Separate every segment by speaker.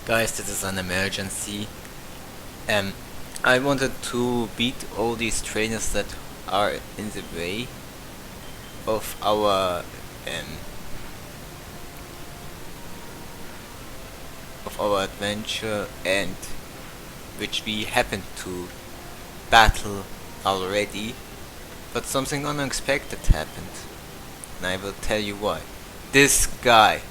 Speaker 1: Guys, this is an emergency. Um, I wanted to beat all these trainers that are in the way of our adventure, and which we happened to battle already, but something unexpected happened, and I will tell you why. This guy.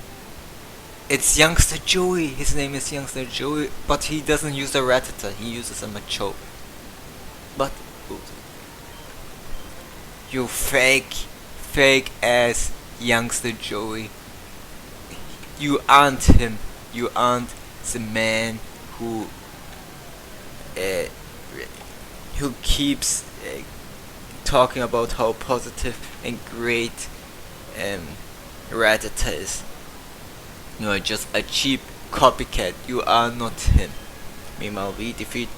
Speaker 1: It's Youngster Joey. His name is Youngster Joey, but he doesn't use a Rattata, he uses a Macho. But you fake ass Youngster Joey. You aren't him. You aren't the man who keeps talking about how positive and great Rattata is. You are just a cheap copycat. You are not him. Meanwhile, we defeat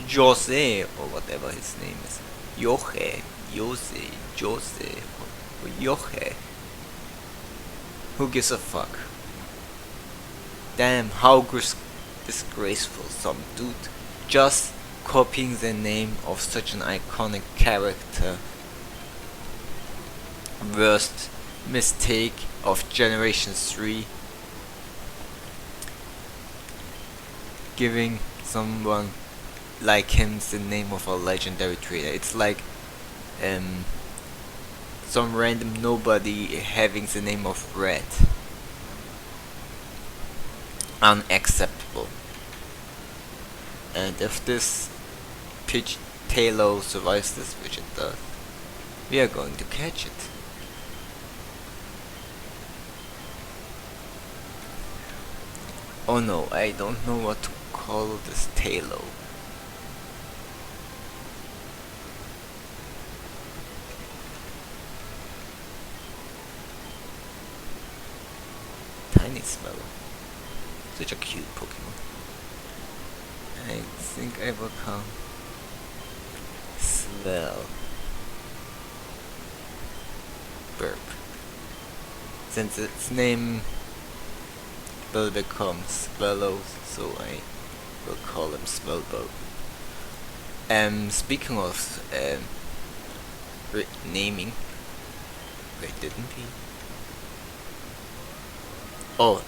Speaker 1: Jose, or whatever his name is. Jose, or Joche. Who gives a fuck? Damn, how disgraceful. Some dude just copying the name of such an iconic character. Worst mistake of Generation 3. Giving someone like him the name of a legendary trainer. It's like some random nobody having the name of Red. Unacceptable. And if this pitch Taillow survives this, which it does, we are going to catch it. Oh no, I don't know what to call this Taillow. Tiny Swell. Such a cute Pokemon. I think I will call Swell. Birb. Since its name will become Swellow, so I will call him Swellow. Speaking of naming, wait, didn't he? Oh,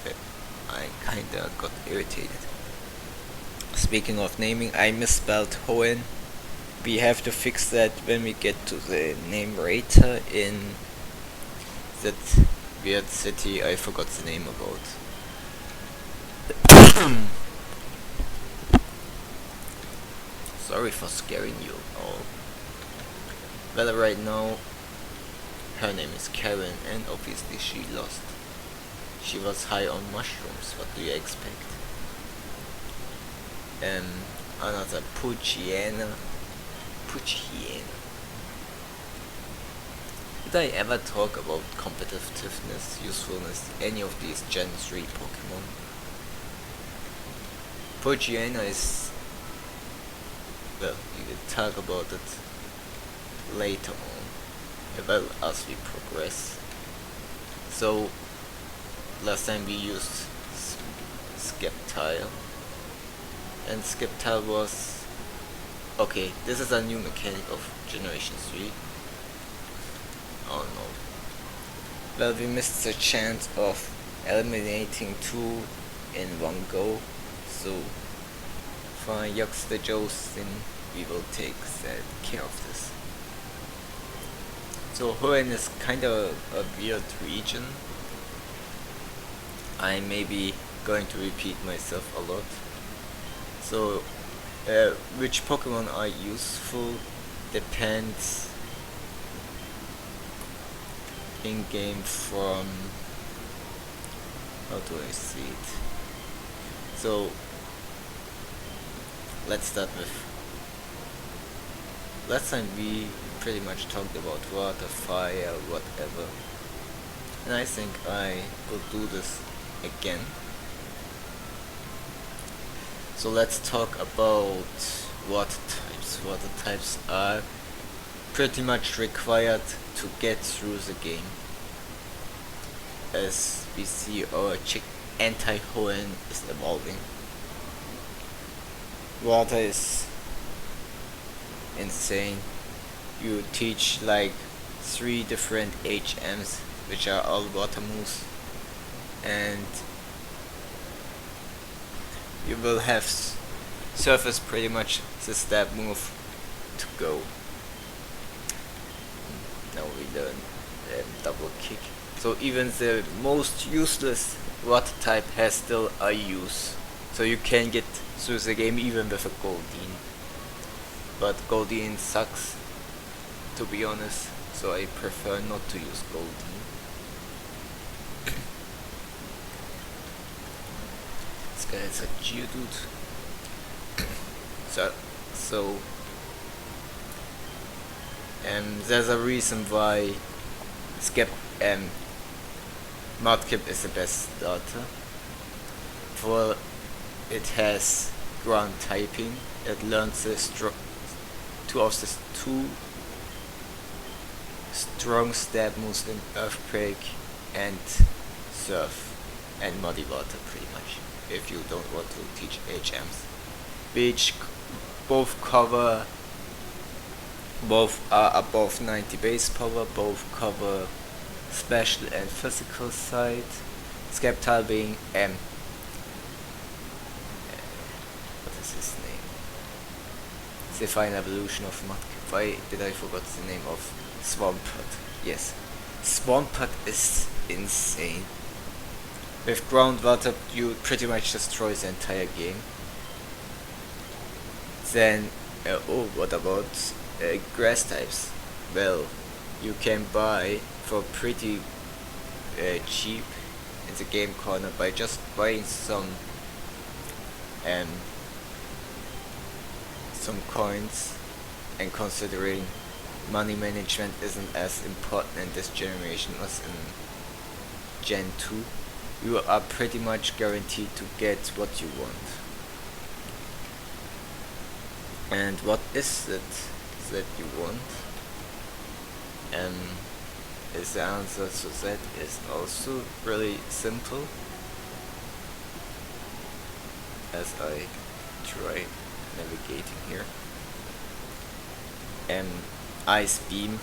Speaker 1: I kinda got irritated. Speaking of naming, I misspelled Hoenn. We have to fix that when we get to the name rater in that weird city I forgot the name about. Sorry for scaring you all. Well, right now her name is Karen, and obviously she lost. She was high on mushrooms, what do you expect? Another Puchiana. Did I ever talk about competitiveness, usefulness, any of these Gen 3 Pokemon? Puchiana is... well, we will talk about it later on, well, as we progress. So, last time we used Sceptile, and Sceptile was... okay, this is a new mechanic of Generation 3. Oh no. Well, we missed the chance of eliminating 2 in one go, so for Youngster Joestin we will take care of this. So Hoenn is kinda a weird region. I may be going to repeat myself a lot. So which Pokemon are useful depends in game from... how do I see it? So let's start with... last time we pretty much talked about water, fire, whatever, and I think I will do this again. So let's talk about water types. Water types are pretty much required to get through the game. As we see our anti-Hoenn is evolving. Water is insane. You teach like 3 different HMs, which are all water moves, and you will have surface pretty much the stab move to go. Now we learn double kick. So even the most useless water type has still a use. So you can get through the game even with a Goldeen. But Goldeen sucks, to be honest, so I prefer not to use Goldeen. This guy is a Geodude. So there's a reason why Mudkip is the best starter. For it has ground typing. It learns the two strong stab moves in Earthquake and Surf and Muddy Water, pretty much, if you don't want to teach HMs. Which both are above 90 base power, both cover special and physical side. Sceptile being what is his name? The final evolution of Mudkip. Why did I forget the name of Swampert? Yes, Swampert is insane. With groundwater you pretty much destroy the entire game. Then what about grass types? Well, you can buy for pretty cheap in the game corner by just buying some coins, and considering money management isn't as important in this generation as in Gen 2, you are pretty much guaranteed to get what you want. And what is it that you want? Is the answer to that is also really simple, as I try navigating here. Ice Beam,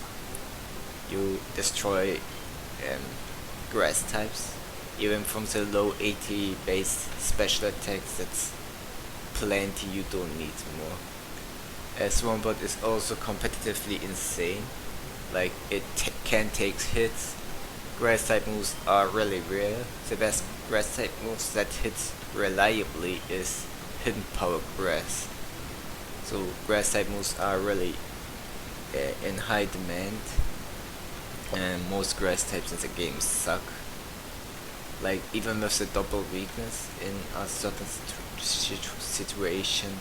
Speaker 1: you destroy grass types, even from the low 80 base special attacks. That's plenty, you don't need more. Swampert is also competitively insane, like it can take hits. Grass type moves are really rare. The best grass type moves that hits reliably is Hidden Power Grass. So grass type moves are really in high demand, and most grass types in the game suck. Like even with the double weakness in a certain situation,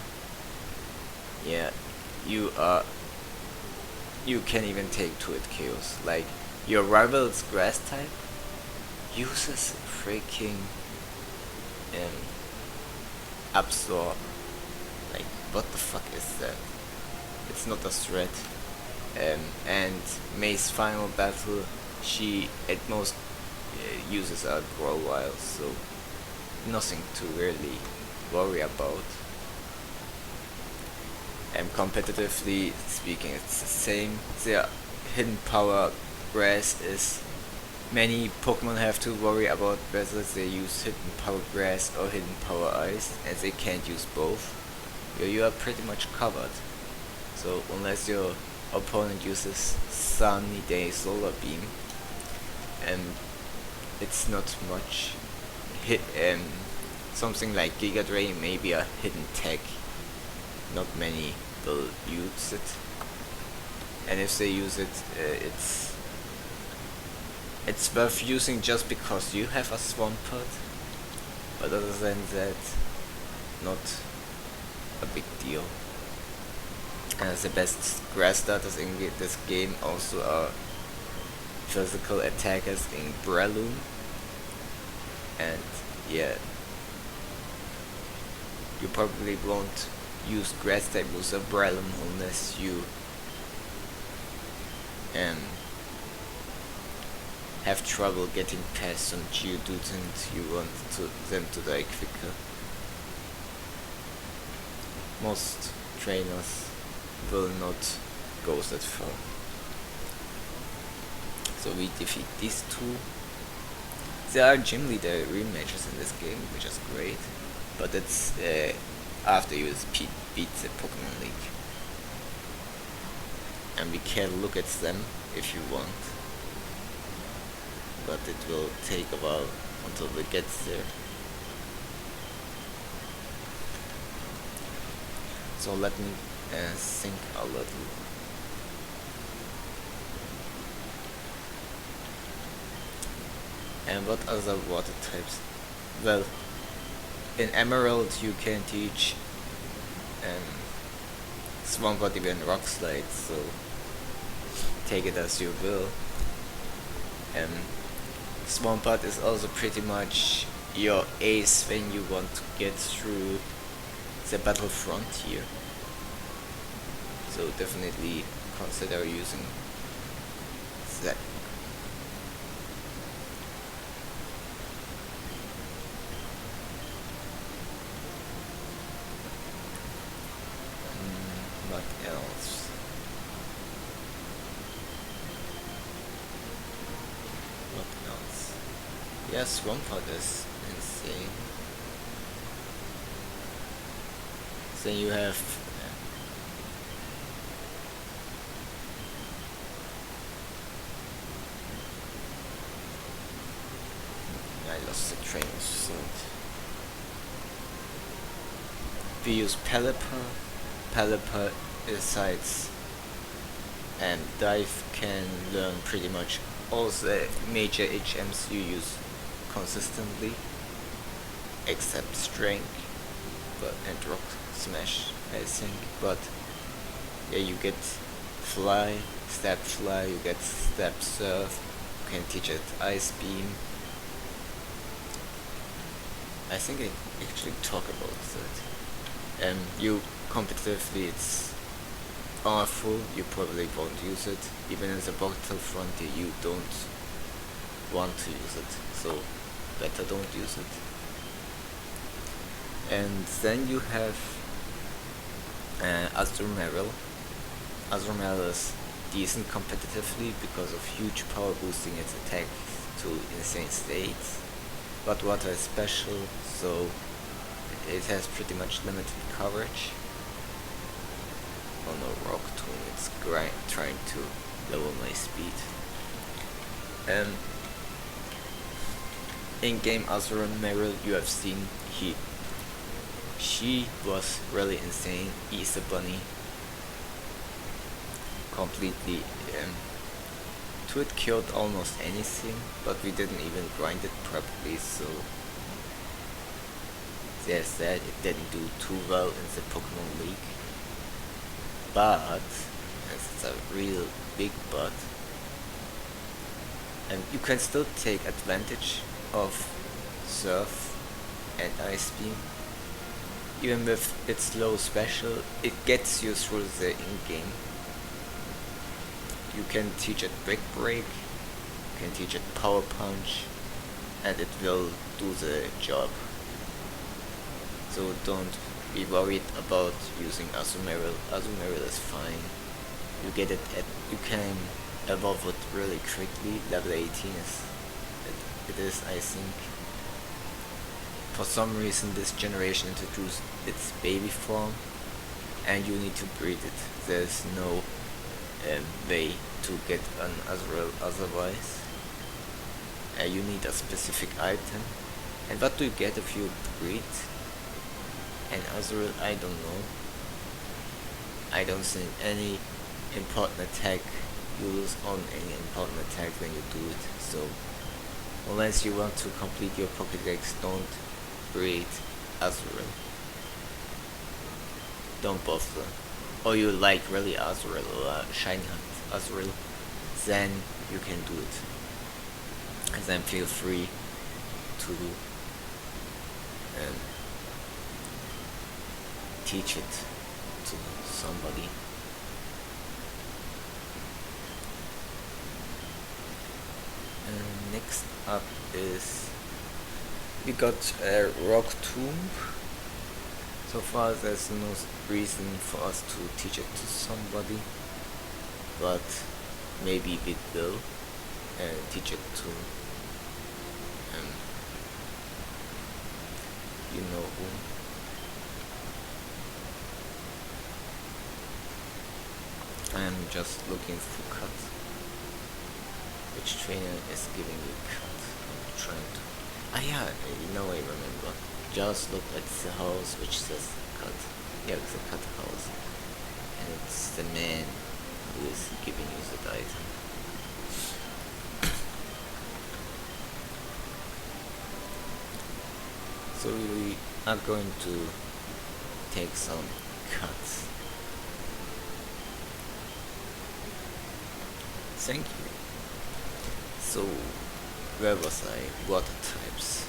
Speaker 1: yeah, you can even take 2-hit KOs. Like your rival's grass type uses freaking absorb. Like what the fuck is that? It's not a threat. And May's final battle, she at most uses a grow wild, so nothing to really worry about. And competitively speaking, it's the same. The Hidden Power Grass is, many Pokemon have to worry about whether they use Hidden Power Grass or Hidden Power Ice, and they can't use both. You are pretty much covered. So unless your opponent uses Sunny Day Solar Beam, and it's not much. Something like Giga Drain may be a hidden tech. Not many will use it, and if they use it, it's worth using just because you have a Swampert. But other than that, not a big deal. The best grass starters in this game also are physical attackers in Breloom, and yeah, you probably won't use grass type moves of Breloom unless you have trouble getting past some Geodudes and you want them to die quicker. Most trainers will not go that far. So we defeat these two. There are gym leader rematches in this game, which is great, but it's after you beat the Pokemon League. And we can look at them if you want, but it will take a while until we get there. So let me think a little. And what other water types? Well, in Emerald you can teach Swampert even Rock Slide, so take it as you will. Swampert is also pretty much your ace when you want to get through the battle frontier. So definitely consider using that. What else? What else? Yeah, Swampert is insane. Then you have I lost the train of thought. We use Pelipper. Pelipper besides Dive can learn pretty much all the major HMs you use consistently, except Strength and Rock Smash, I think. But yeah, you get Fly, Step Fly, you get Step Surf, you can teach it Ice Beam. I think I actually talk about that. You competitively it's awful, you probably won't use it. Even in the battle frontier you don't want to use it, so better don't use it. And then you have Azumarill. Azumarill is decent competitively because of huge power boosting its attack to insane states, but water is special, so it has pretty much limited coverage. Oh no, Rock Tomb, it's trying to lower my speed. In game Azumarill you have seen she was really insane. Easter Bunny completely to it killed almost anything, but we didn't even grind it properly, so there's that. It didn't do too well in the Pokemon League, but it's a real big but, and you can still take advantage of Surf and Ice Beam. Even with its low special, it gets you through the in-game. You can teach it Brick Break, you can teach it Power Punch, and it will do the job. So don't be worried about using Azumarill. Azumarill is fine. You can evolve it really quickly. Level 18 it is, I think. For some reason this generation introduced its baby form and you need to breed it. There's no way to get an Azumarill otherwise. You need a specific item. And what do you get if you breed an Azumarill? I don't know. I don't think any important attack you lose on any important attack when you do it. So unless you want to complete your Pokédex, don't breed Azumarill. Don't bother. Or you like really Azumarill or Shiny Hunt Azumarill, then you can do it. And then feel free to teach it to somebody. And next up is we got a rock tomb. So far there's no reason for us to teach it to somebody, but maybe we will teach it to you know who. I'm just looking for cut. Which trainer is giving you cut? I'm trying to. Ah yeah, now I remember. Just look at the house which says cut. Yeah, it's a cut house. And it's the man who is giving you that item. So we are going to take some cuts. Thank you. So, where was I? Water types.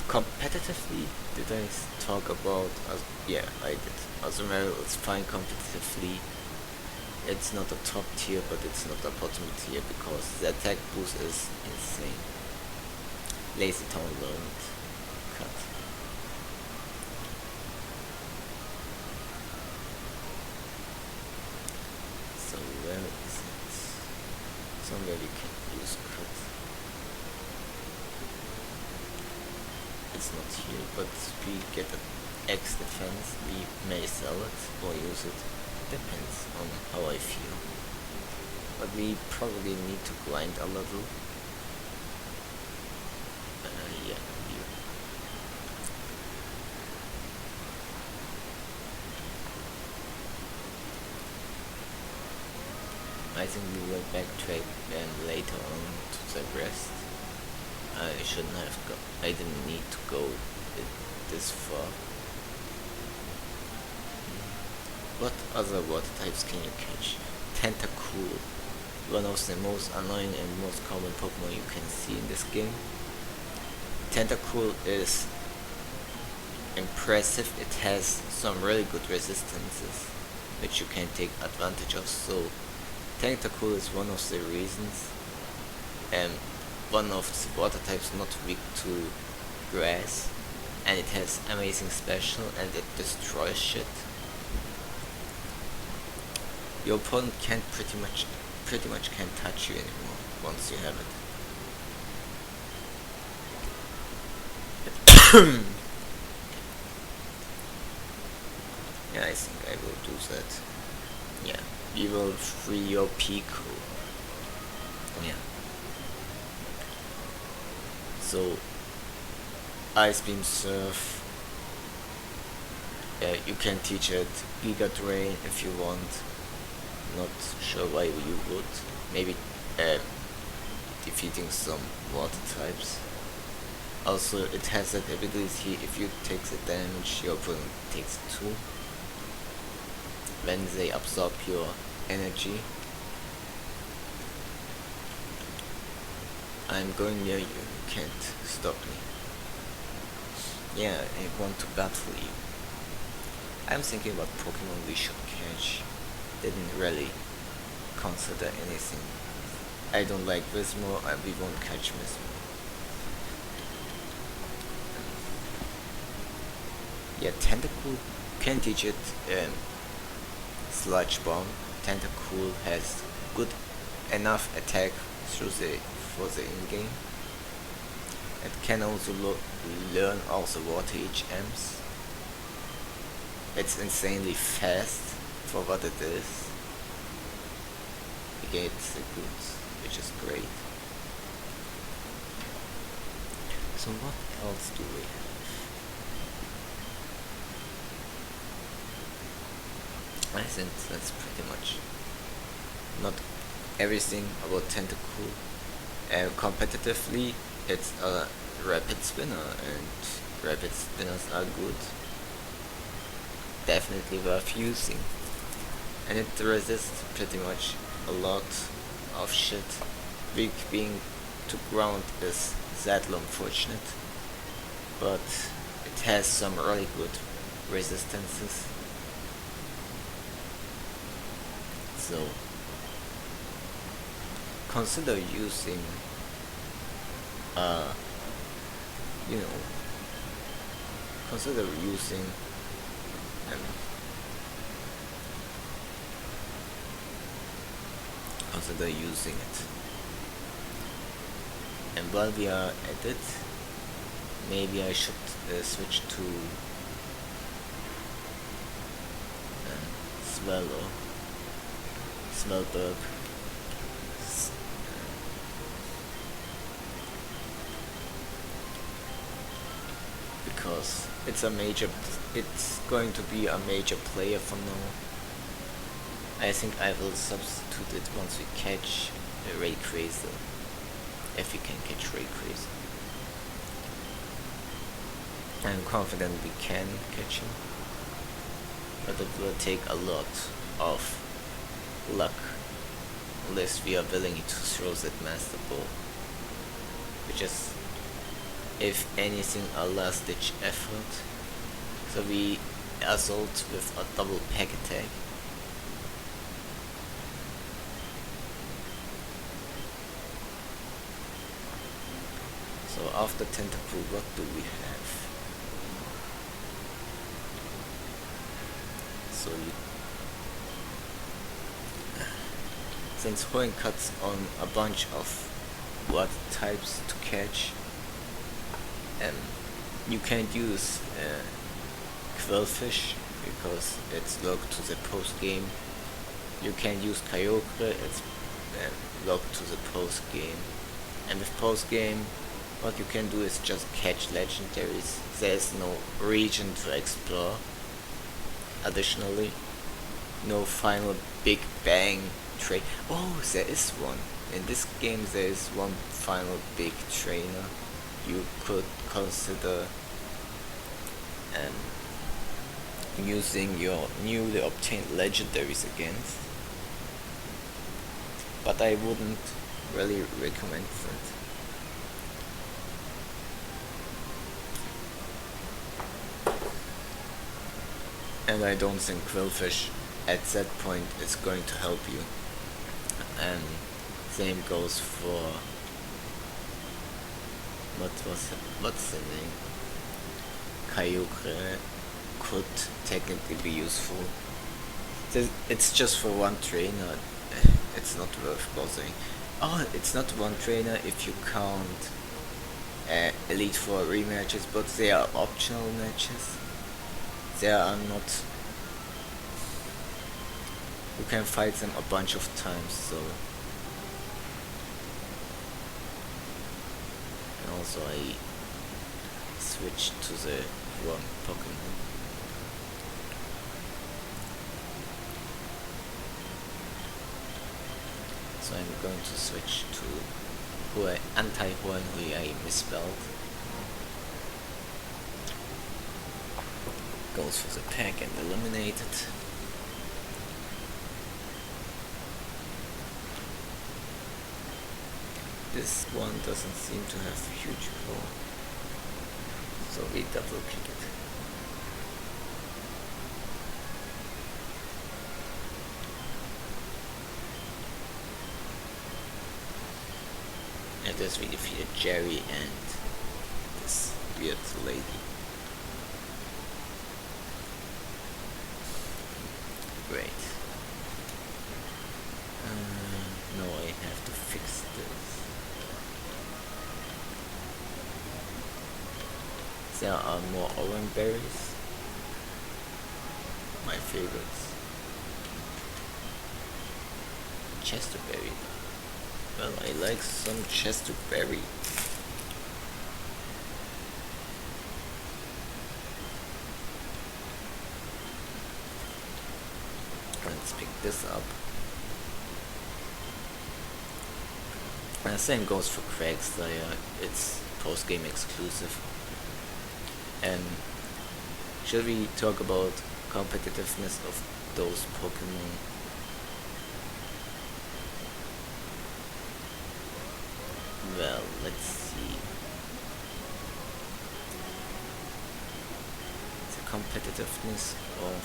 Speaker 1: Competitively, did I talk about? Yeah, I did. Azumarill is fine competitively. It's not a top tier, but it's not a bottom tier because the attack boost is insane. Lazy Town learned cut. So where is it? Somewhere we can use cut. It's not here, but we get an X defense. We may sell it or use it. Depends on how I feel. But we probably need to grind a little. Yeah, here. I think we will backtrack later on to the rest. I shouldn't have go. I didn't need to go this far. What other water types can you catch? Tentacool, one of the most annoying and most common Pokemon you can see in this game. Tentacool is impressive. It has some really good resistances which you can take advantage of. So Tentacool is one of the reasons, and one of the water types not weak to grass, and it has amazing special and it destroys shit. Your opponent can't pretty much can't touch you anymore once you have it. Yeah, I think I will do that. Yeah, we will free your Pico. Yeah. So, Ice Beam Surf. You can teach it Giga Drain if you want. Not sure why you would. Maybe defeating some water types. Also, it has that ability, if you take the damage, your opponent takes 2. When they absorb your energy. I'm going near you, you can't stop me. Yeah, I want to battle you. I'm thinking about Pokemon we should catch. Didn't really consider anything. I don't like Vismo, and we won't catch Vismo. Yeah, Tentacool, can teach it Sludge Bomb. Tentacool has good enough attack for the in-game. It can also learn also Water HMs. It's insanely fast for what it is. It gets the goods, which is great. So what else do we have? I think that's pretty much not everything about Tentacool. Competitively, it's a rapid spinner, and rapid spinners are good. Definitely worth using. And it resists pretty much a lot of shit. Weak being to ground is sadly unfortunate, but it has some really good resistances. So consider using you know, consider using consider using it. And while we are at it, maybe I should switch to Swellow, Birb. Because it's going to be a major player for now. I think I will substitute it once we catch a Rayquaza, if we can catch Rayquaza. I'm confident we can catch him, but it will take a lot of luck unless we are willing to throw that Master Ball, which is, if anything, a last ditch effort. So we assault with a double pack attack. So after Tentacle, what do we have? So since Hoenn cuts on a bunch of water types to catch, you can't use Qwilfish because it's locked to the post game. You can use Kyogre, it's locked to the post game. And with post game, what you can do is just catch legendaries. There's no region to explore. Additionally, no final big bang trade. Oh, there is one. In this game there is one final big trainer you could consider using your newly obtained legendaries against, but I wouldn't really recommend that. And I don't think Qwilfish at that point is going to help you. And same goes for what's the name? Kyogre could technically be useful. It's just for one trainer. It's not worth bothering. Oh, it's not one trainer if you count Elite Four rematches, but they are optional matches. They are not. You can fight them a bunch of times, so. And also I switched to the wrong Pokemon. So I'm going to switch to anti-Hoenn, who I misspelled. Goes for the pack and eliminate it. This one doesn't seem to have huge power, so we double kick it. And this we defeated Jerry and this weird lady. Great. No, I have to fix this. There are more orange berries. My favorites. Chesterberry. Well, I like some Chesterberry. Let's pick this up. Same goes for Craigslayer. It's post-game exclusive. And should we talk about competitiveness of those Pokemon? Well, let's see. The competitiveness of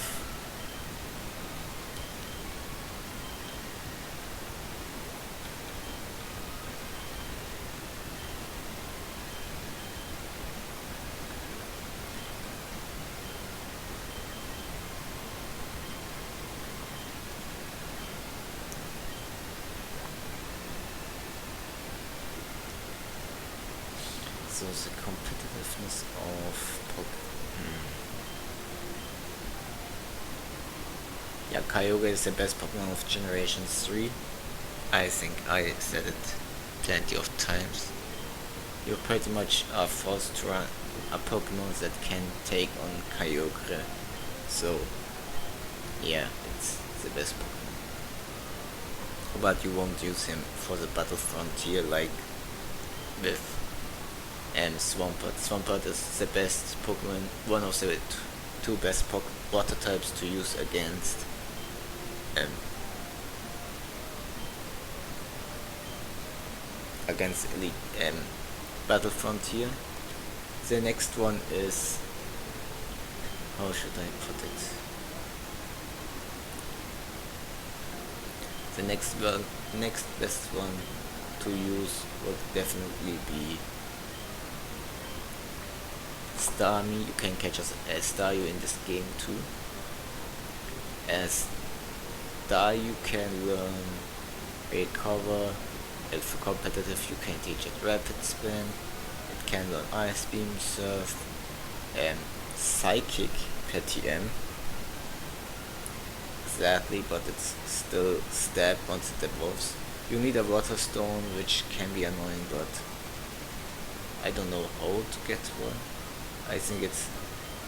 Speaker 1: So the competitiveness of Yeah, Kyogre is the best Pokemon of Generation 3. I think I said it plenty of times. You pretty much are forced to run a Pokemon that can take on Kyogre. So, yeah, it's the best Pokemon. But you won't use him for the Battle Frontier like with Swampert. Swampert is the best Pokemon, one of the two best water types to use against Elite Battle Frontier. The next one is, how should I put it? The next best one to use would definitely be Starmie. You can catch as Staryu in this game too. As Star you can learn Recover. If for competitive you can teach it Rapid Spin. It can learn Ice Beam, Surf, and Psychic per TM. Exactly, but it's still Stab once it evolves. You need a Water Stone, which can be annoying, but I don't know how to get one.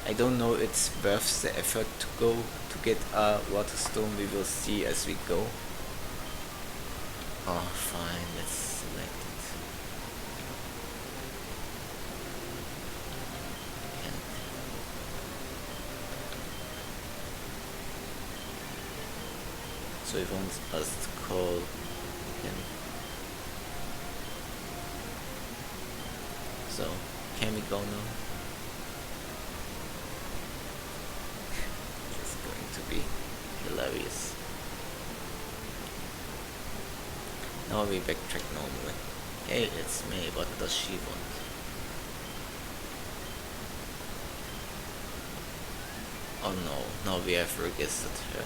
Speaker 1: I don't know it's worth the effort to go to get a Water Stone. We will see as we go. Oh, fine, let's select it. So he wants us to call him. So, can we go now? It's going to be hilarious. Now we backtrack normally. Hey, it's me, what does she want? Oh no, now we have registered her.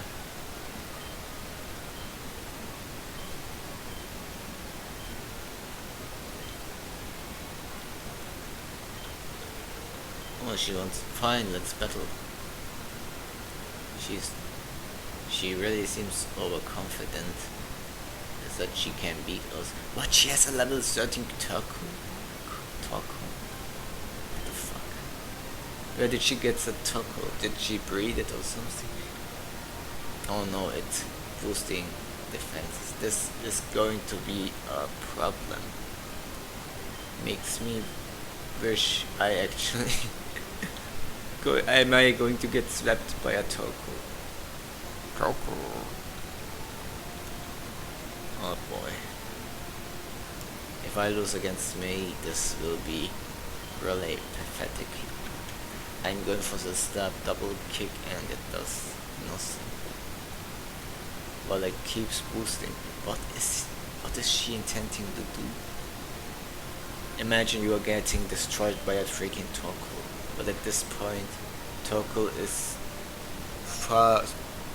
Speaker 1: Oh, she wants, fine, let's battle. She really seems overconfident that she can beat us. What, she has a level 13 Turco? What the fuck? Where did she get the Turco? Did she breed it or something? Oh no, it's boosting defenses. This is going to be a problem. Makes me wish I actually am I going to get slapped by a Turco? Oh boy. If I lose against me, this will be really pathetic. I'm going for the stab double kick and it does nothing. Well, it keeps boosting. What is she intending to do? Imagine you are getting destroyed by a freaking Torkoal. But at this point, Torkoal is far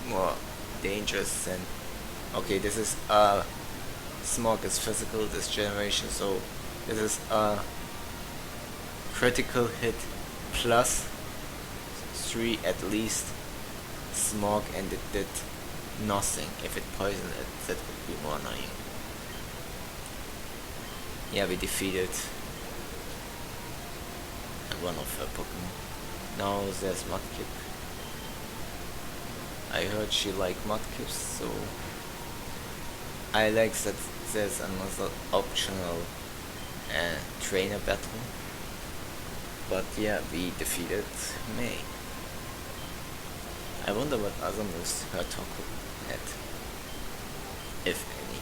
Speaker 1: more dangerous than... Okay, this is Smog is physical this generation, so this is a critical hit plus 3 at least Smog, and it did nothing. If it poisoned it, that would be more annoying. Yeah, we defeated one of her Pokemon. Now there's Mudkip. I heard she liked Mudkips, so I like that there's another optional trainer battle. But yeah, we defeated May. I wonder what other moves her Torkoal had, if any.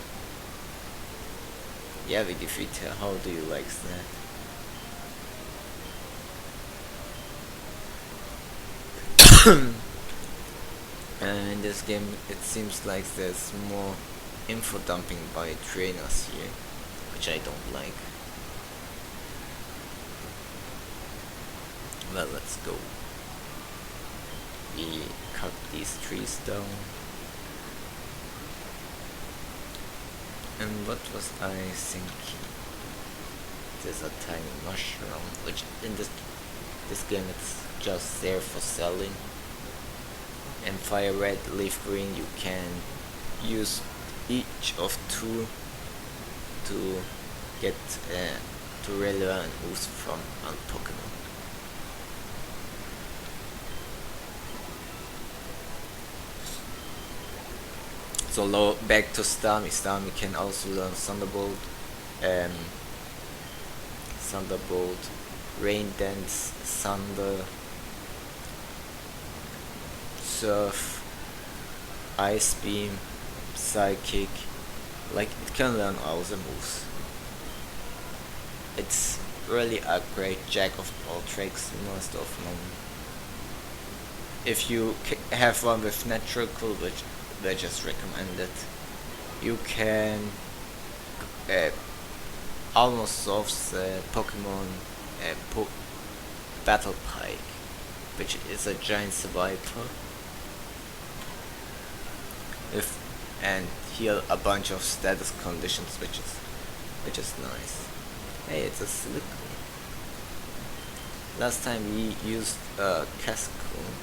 Speaker 1: Yeah, we defeat her. How do you like that? In this game it seems like there's more info dumping by trainers here, which I don't like. Well, let's go. We cut these trees down. And what was I thinking? there's a tiny mushroom, which in this game it's just there for selling. And fire red, leaf green, you can use each of two to get to really learn moves from a Pokemon. So back to Starmie. Starmie can also learn Thunderbolt, Rain Dance, Thunder, Surf, Ice Beam, Psychic. Like, it can learn all the moves. It's really a great jack of all tricks, most of them. If you have one with natural cool, which I just recommend it, you can almost solve the Pokemon Battle Pike, which is a giant survivor, and heal a bunch of status conditions, which is nice. Hey, it's a Silicone. Last time we used a Cascoon,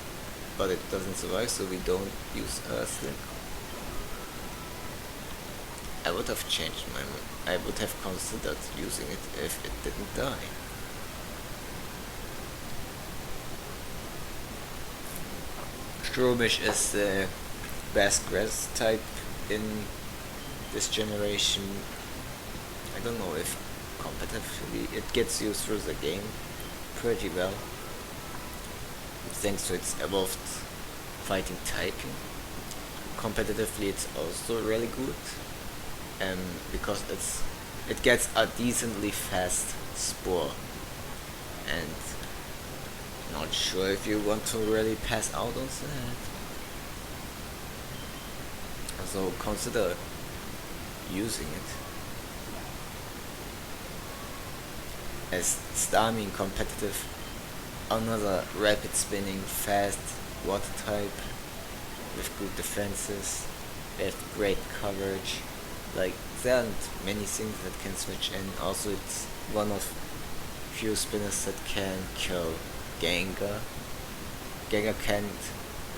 Speaker 1: but it doesn't survive, so we don't use a Silicone. I would have changed my mind. I would have considered using it if it didn't die. Strobish is the best grass type in this generation. I don't know if competitively it gets used through the game pretty well, thanks to its evolved fighting typing. Competitively it's also really good, because it gets a decently fast Spore, and not sure if you want to really pass out on that. So consider using it. As Starmie in competitive, another rapid spinning, fast water type with good defenses, with great coverage. Like, there aren't many things that can switch in. Also, it's one of few spinners that can kill Gengar. Gengar can't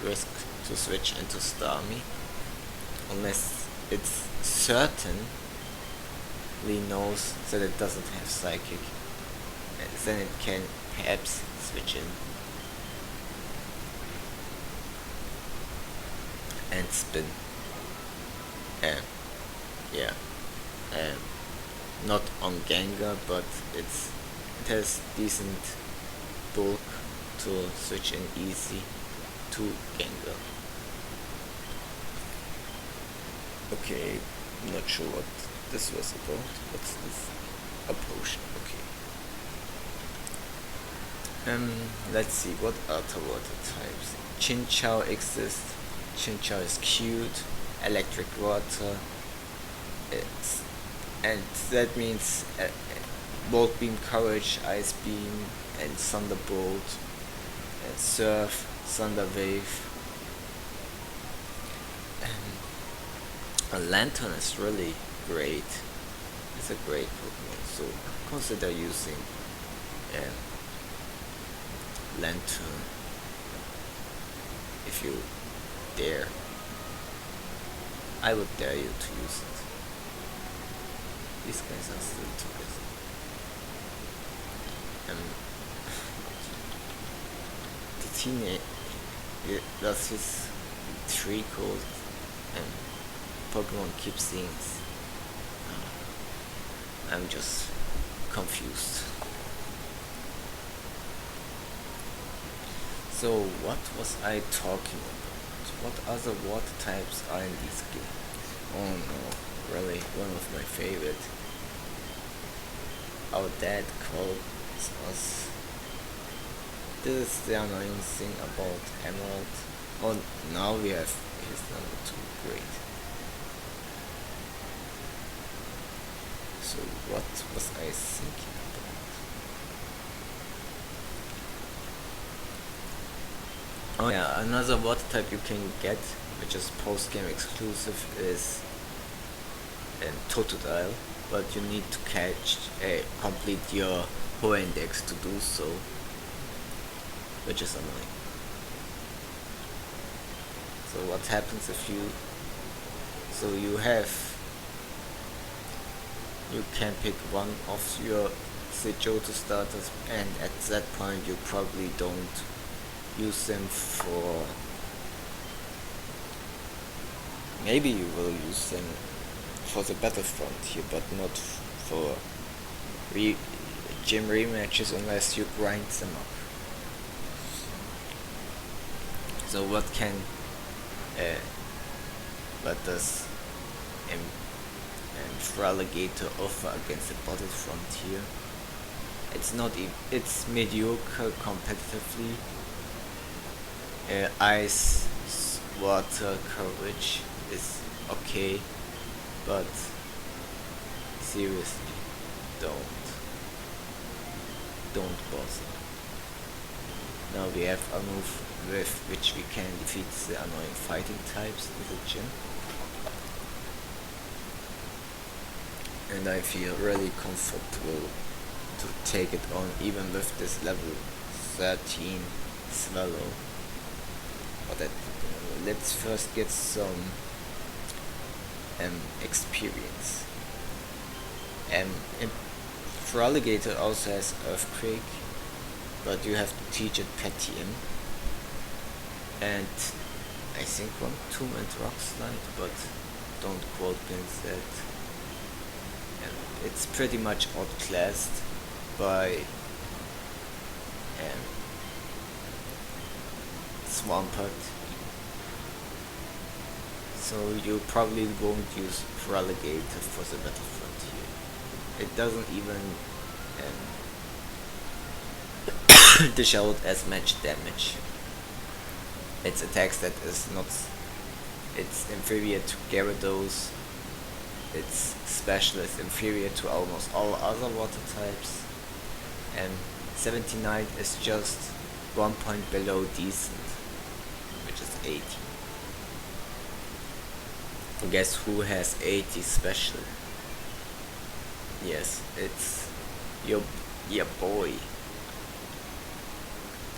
Speaker 1: risk to switch into Starmie unless it's certainly knows that it doesn't have Psychic. Then it can perhaps switch in and spin. Not on Gengar, but it has decent bulk to switch in easy to Gengar. Okay, not sure what this was about. What's this? A potion, okay. Let's see, what other water types? Chinchou exists. Chinchou is cute. Electric water. And that means Volt Beam, Courage, Ice Beam, and Thunderbolt, and Surf, Thunder Wave. A Lantern is really great. It's a great Pokemon, so consider using Lantern if you dare. I would dare you to use it. These guys are still together. The teenage does his tree code, and Pokemon keeps seeing. I'm just confused. So what was I talking about? What other water types are in this game? Oh no, really one of my favorite. Our dad calls us. This is the annoying thing about Emerald. Oh, now we have his number 2, great. So what was I thinking about? Oh yeah, another water type you can get, which is post-game exclusive, is Totodile. but you need to complete your Hoenn decks to do so, which is annoying. So what happens if you you can pick one of your Johto starters, and at that point you probably don't use them for, maybe you will use them for the Battlefront here, but not for gym rematches unless you grind them up. So what does Relicanth offer against the Battlefront here? It's not it's mediocre competitively. Ice water coverage is okay, but seriously, don't bother. Now we have a move with which we can defeat the annoying fighting types in the gym. And I feel really comfortable to take it on even with this level 13 Swellow. But let's first get some experience. Relicanth also has Earthquake, but you have to teach it Petium, and I think one Tomb and Rock Slide, but don't quote me on that. It's pretty much outclassed by Swampert, so you probably won't use Relicanth for the Battlefront here. It doesn't even dish out as much damage. Its attacks that is not, it's inferior to Gyarados. Its special is inferior to almost all other water types, and 79 is just 1 point below decent, which is 80. Guess who has 80 special? Yes, it's your boy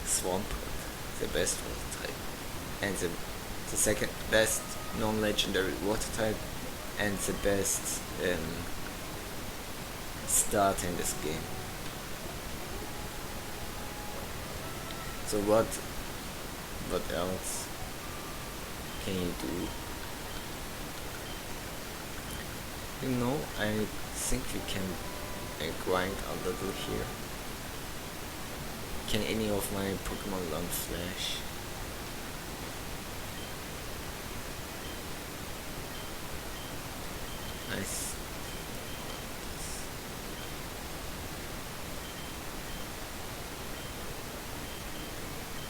Speaker 1: Swampert, the best water type, and the second best non-legendary water type, and the best starter in this game. So what else can you do? You know, I think we can grind a little here. Can any of my Pokemon learn Flash? Nice.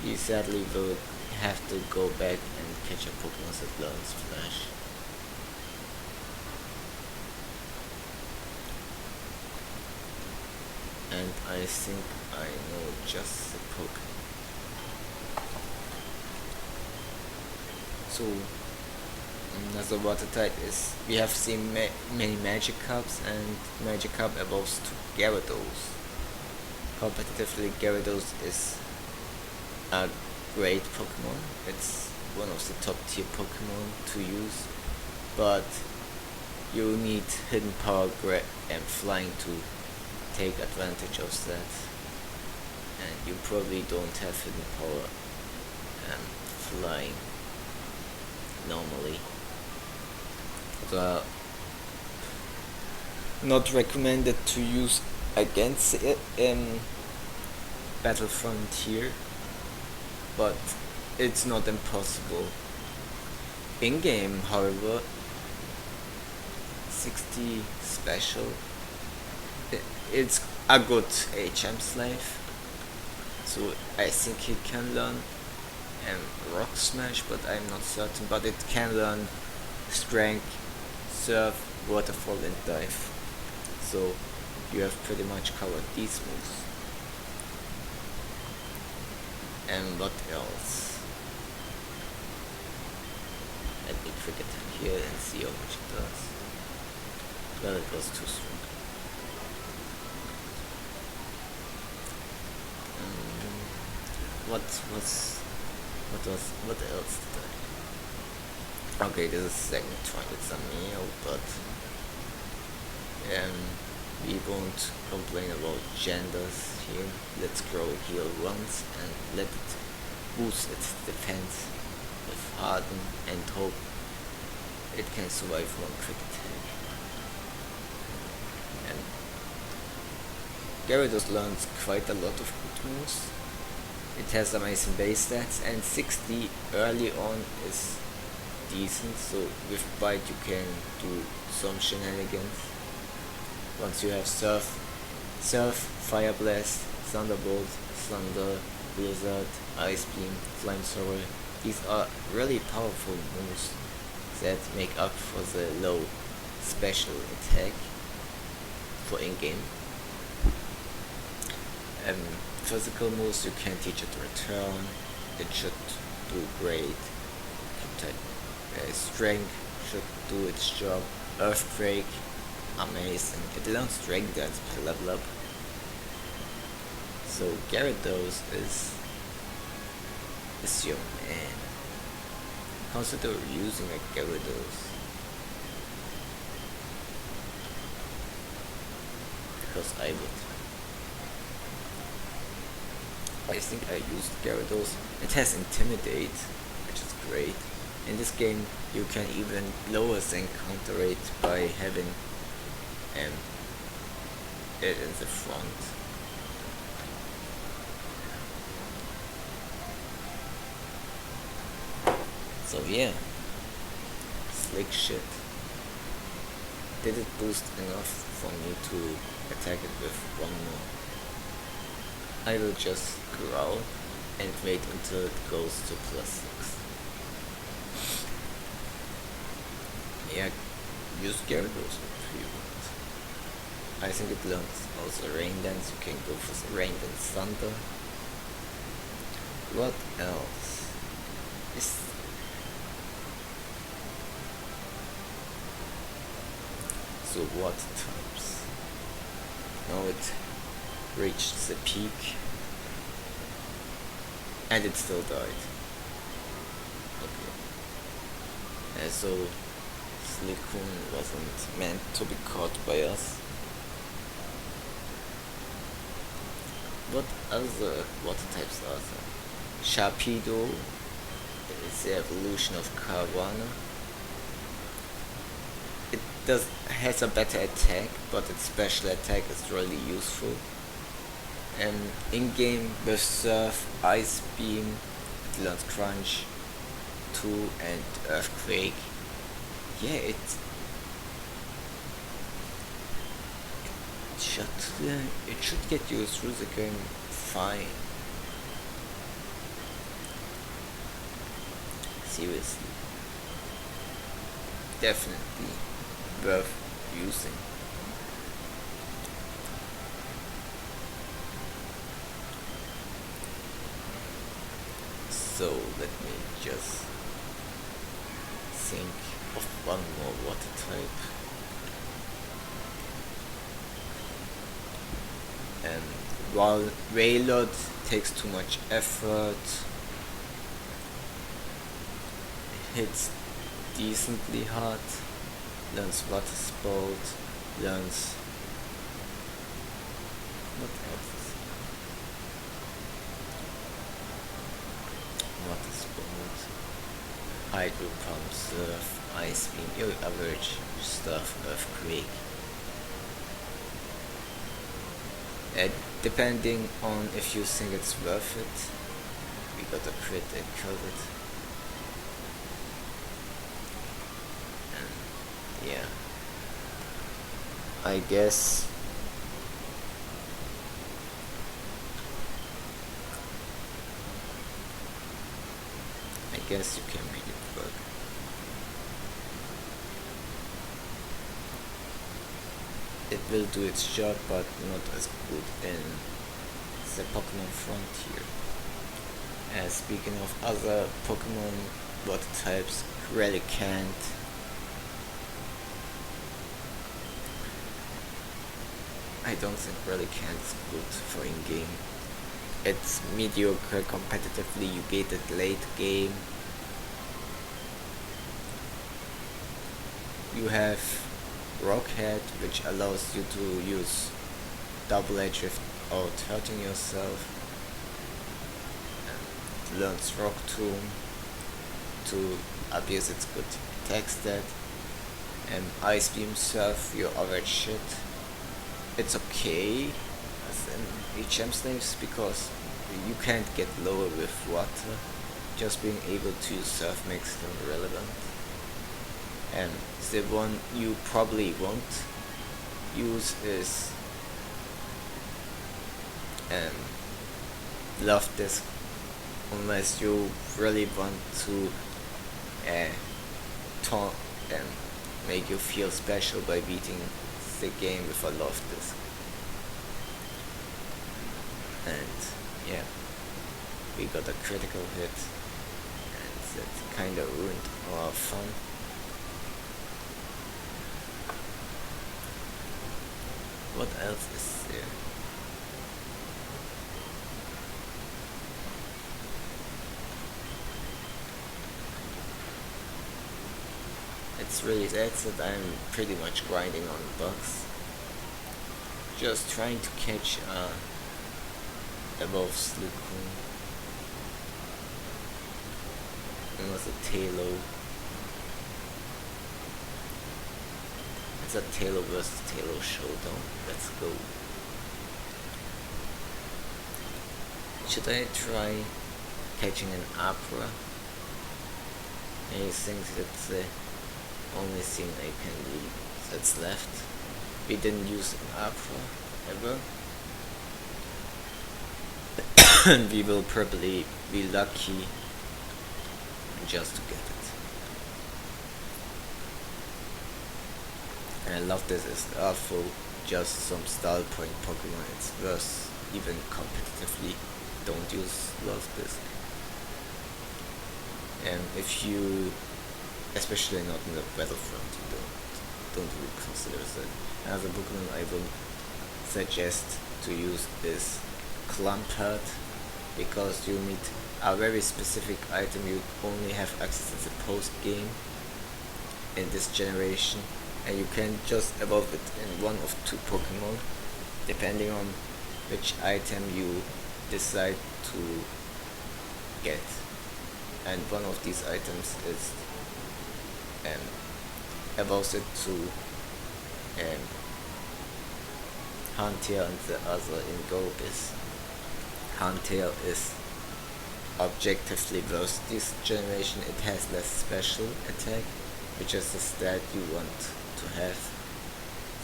Speaker 1: You sadly will have to go back and catch a Pokemon that learns Flash. And I think I know just the Pokemon. So another water type is, we have seen many Magikarps, and Magikarp evolves to Gyarados. Competitively, Gyarados is a great Pokemon. It's one of the top tier Pokemon to use, but you need hidden power and flying to take advantage of that, and you probably don't have hidden power and flying normally. So not recommended to use against it in Battlefront here, but it's not impossible. In game, however, 60 special, it's a good HM slave, so I think he can learn Rock Smash, but I'm not certain. But it can learn Strength, Surf, Waterfall and Dive, so you have pretty much covered these moves. And what else? Let me quick attack here and see how much it does. Well, it was too strong. What else did I? Okay, this is second try with some meal, but we won't complain about genders here. Let's grow heal once and let it boost its defense with harden and hope it can survive one quick attack. And Gyarados learns quite a lot of good moves. It has amazing base stats, and 60 early on is decent, so with Bite you can do some shenanigans. Once you have Surf, Fire Blast, Thunderbolt, Thunder, Blizzard, Ice Beam, Flamethrower, these are really powerful moves that make up for the low special attack for in-game. Physical moves you can teach it return, it should do great. Strength should do its job. Earthquake, amazing. It learns Dragon Dance per level up. So Gyarados is your man. Consider using a Gyarados, because I would. I think I used Gyarados. It has Intimidate, which is great. In this game you can even lower than counter rate by having it in the front. So yeah, slick shit. Did it boost enough for me to attack it with one more? I will just growl and wait until it goes to +6. Yeah, use Gyarados if you want. I think it learns also Rain Dance. You can go for the Rain Dance Thunder. What else? So what types? Now it reached the peak and it still died. Okay. So Slakoth wasn't meant to be caught by us. What other water types are there? Sharpedo is the evolution of Carvana. It has a better attack, but its special attack is really useful. In-game with Surf, Ice Beam, it learns Crunch 2 and Earthquake. Yeah, it should get you through the game fine. Seriously. Definitely worth using. So let me just think of one more water type. While Wailord takes too much effort, hits decently hard, learns Water Spout, learns what else? Water Spout, Hydro Pump, Surf, Ice Beam, your average stuff, Earthquake. Depending on if you think it's worth it, we got a crit and killed it. And yeah, I guess you can make it work. It will do its job, but not as good in the Pokemon Frontier. Speaking of other Pokemon water types, Relicanth I don't think Relicanth is good for in-game. It's mediocre competitively, you get it late game. You have Rockhead, which allows you to use double edge without hurting yourself. And learns Rock Tomb to abuse its good attack stat. And Ice Beam Surf, your average shit. It's okay as in HM slaves because you can't get lower with water. Just being able to use surf makes them relevant. And the one you probably won't use is Love Disc, unless you really want to taunt and make you feel special by beating the game with a Love Disc. And yeah, we got a critical hit, and that kinda ruined our fun. What else is there? It's really sad that I'm pretty much grinding on bugs. Just trying to catch above Slakoth. It was a Taillow. It's a Taillow versus Taillow showdown. Let's go. Should I try catching an Opera? I think that's the only thing I can do that's left. We didn't use an Opera ever. And we will probably be lucky just to get it. And I love this as awful, just some style point Pokemon. It's worse, even competitively. Don't use Love Disc. And if you, especially not in the Battlefront, you don't really consider that. Another Pokemon I would suggest to use is Clumpert, because you need a very specific item you only have access to the post game in this generation, and you can just evolve it in one of two Pokemon depending on which item you decide to get. And one of these items is evolves it to Hauntail, and the other in Go is Hauntail is objectively worse this generation. It has less special attack, which is the stat you want to have.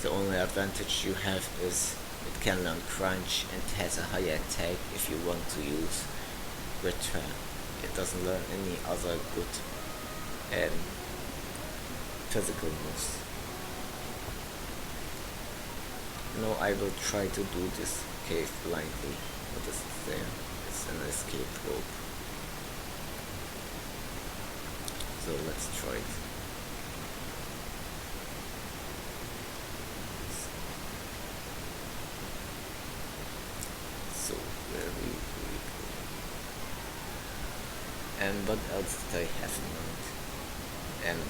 Speaker 1: The only advantage you have is it can learn Crunch and has a higher attack if you want to use Return. It doesn't learn any other good physical moves. No, I will try to do this cave blindly. What is it there? It's an escape rope. So let's try it. So where we go? And what else did I have in mind? And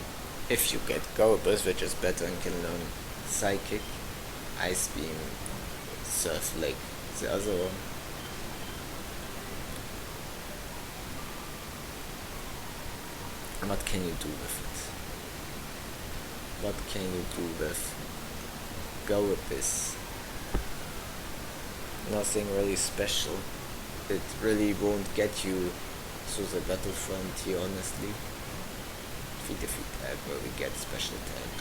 Speaker 1: if you get Gorbus, which is better and can learn Psychic, Ice Beam, Surf like the other one. What can you do with it? What can you do with Gorbus? Nothing really special. It really won't get you through the Battlefront here, honestly. If we defeat that, where we get special attack,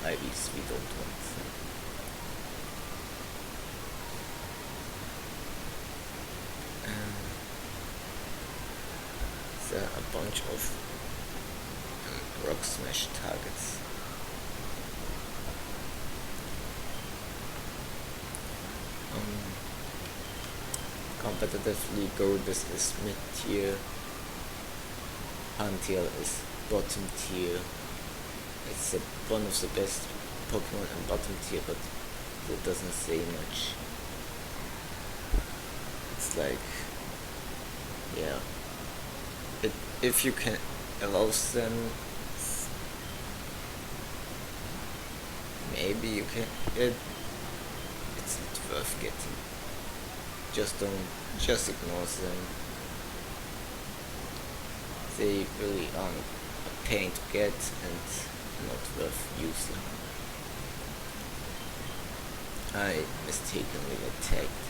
Speaker 1: IVs we don't want. There are a bunch of Rock Smash targets. Competitively, Gorbis is mid-tier, Hauntail is bottom tier. It's one of the best Pokemon in bottom tier, but that doesn't say much. It's like, yeah, if you can allow them, maybe you can. It's not worth getting. Just ignore them. They really aren't a pain to get and not worth using. I mistakenly attacked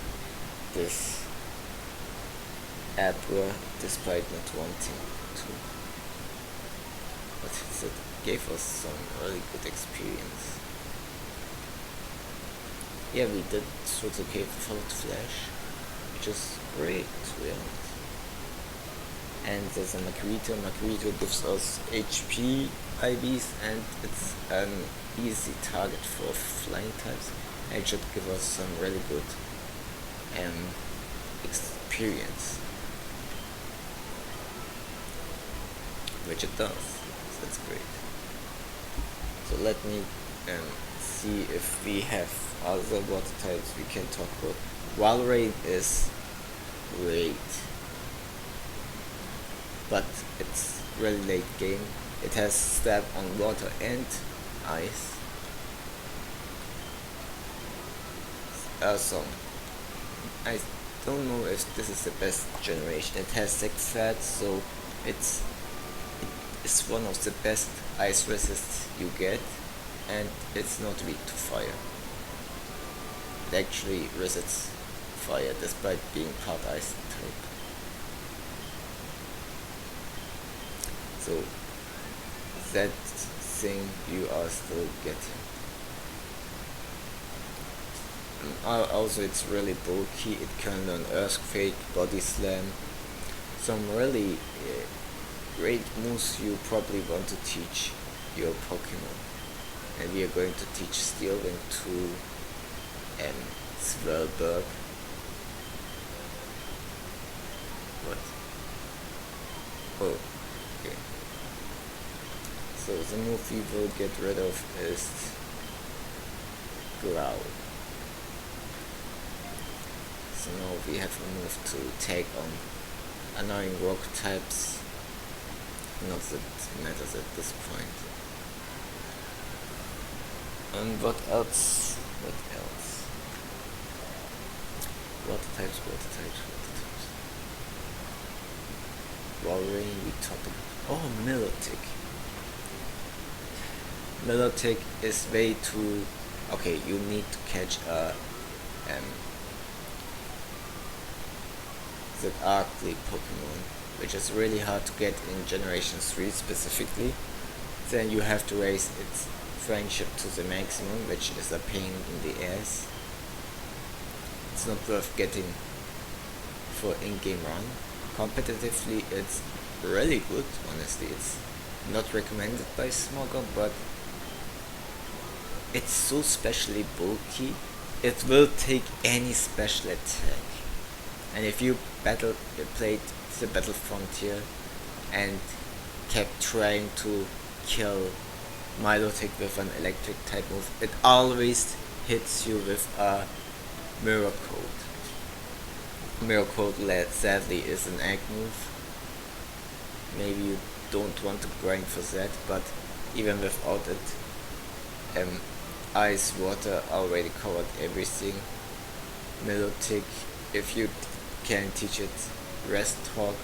Speaker 1: this Abra despite not wanting to. But it gave us some really good experience. Yeah, we did through the cave without flash, which is great to be honest. And there's a Margarita. Margarita gives us HP IVs and it's an easy target for flying types. And it should give us some really good experience. Which it does. So that's great. So let me see if we have other water types we can talk about. Wailord is great, but it's really late game. It has stab on water and ice. So I don't know if this is the best generation. It has 6 stats, so it is one of the best ice resists you get, and it's not weak to fire. It actually resists fire despite being part ice type. So that thing you are still getting. Also it's really bulky, it can learn Earthquake, Body Slam, some really great moves you probably want to teach your Pokemon. And we are going to teach Steel Wing to Swell Birb. What? Oh, okay. So the move we will get rid of is Growl. So now we have a move to take on annoying rock types. Not that it matters at this point. And what else? Water types. Wailord we talked about. Oh, Milotic. Milotic is way too... Okay, you need to catch a... the Arctic Pokemon, which is really hard to get in Generation 3 specifically. Then you have to raise its friendship to the maximum, which is a pain in the ass. It's not worth getting for in-game run. Competitively it's really good, honestly. It's not recommended by Smogger, but it's so specially bulky, it will take any special attack. And if you played the Battle Frontier and kept trying to kill Milotic with an electric type move, it always hits you with a Mirror Coat. Mirror Coat sadly is an egg move. Maybe you don't want to grind for that, but even without it, Ice, Water already covered everything. Milotic, if you can teach it Rest Talk,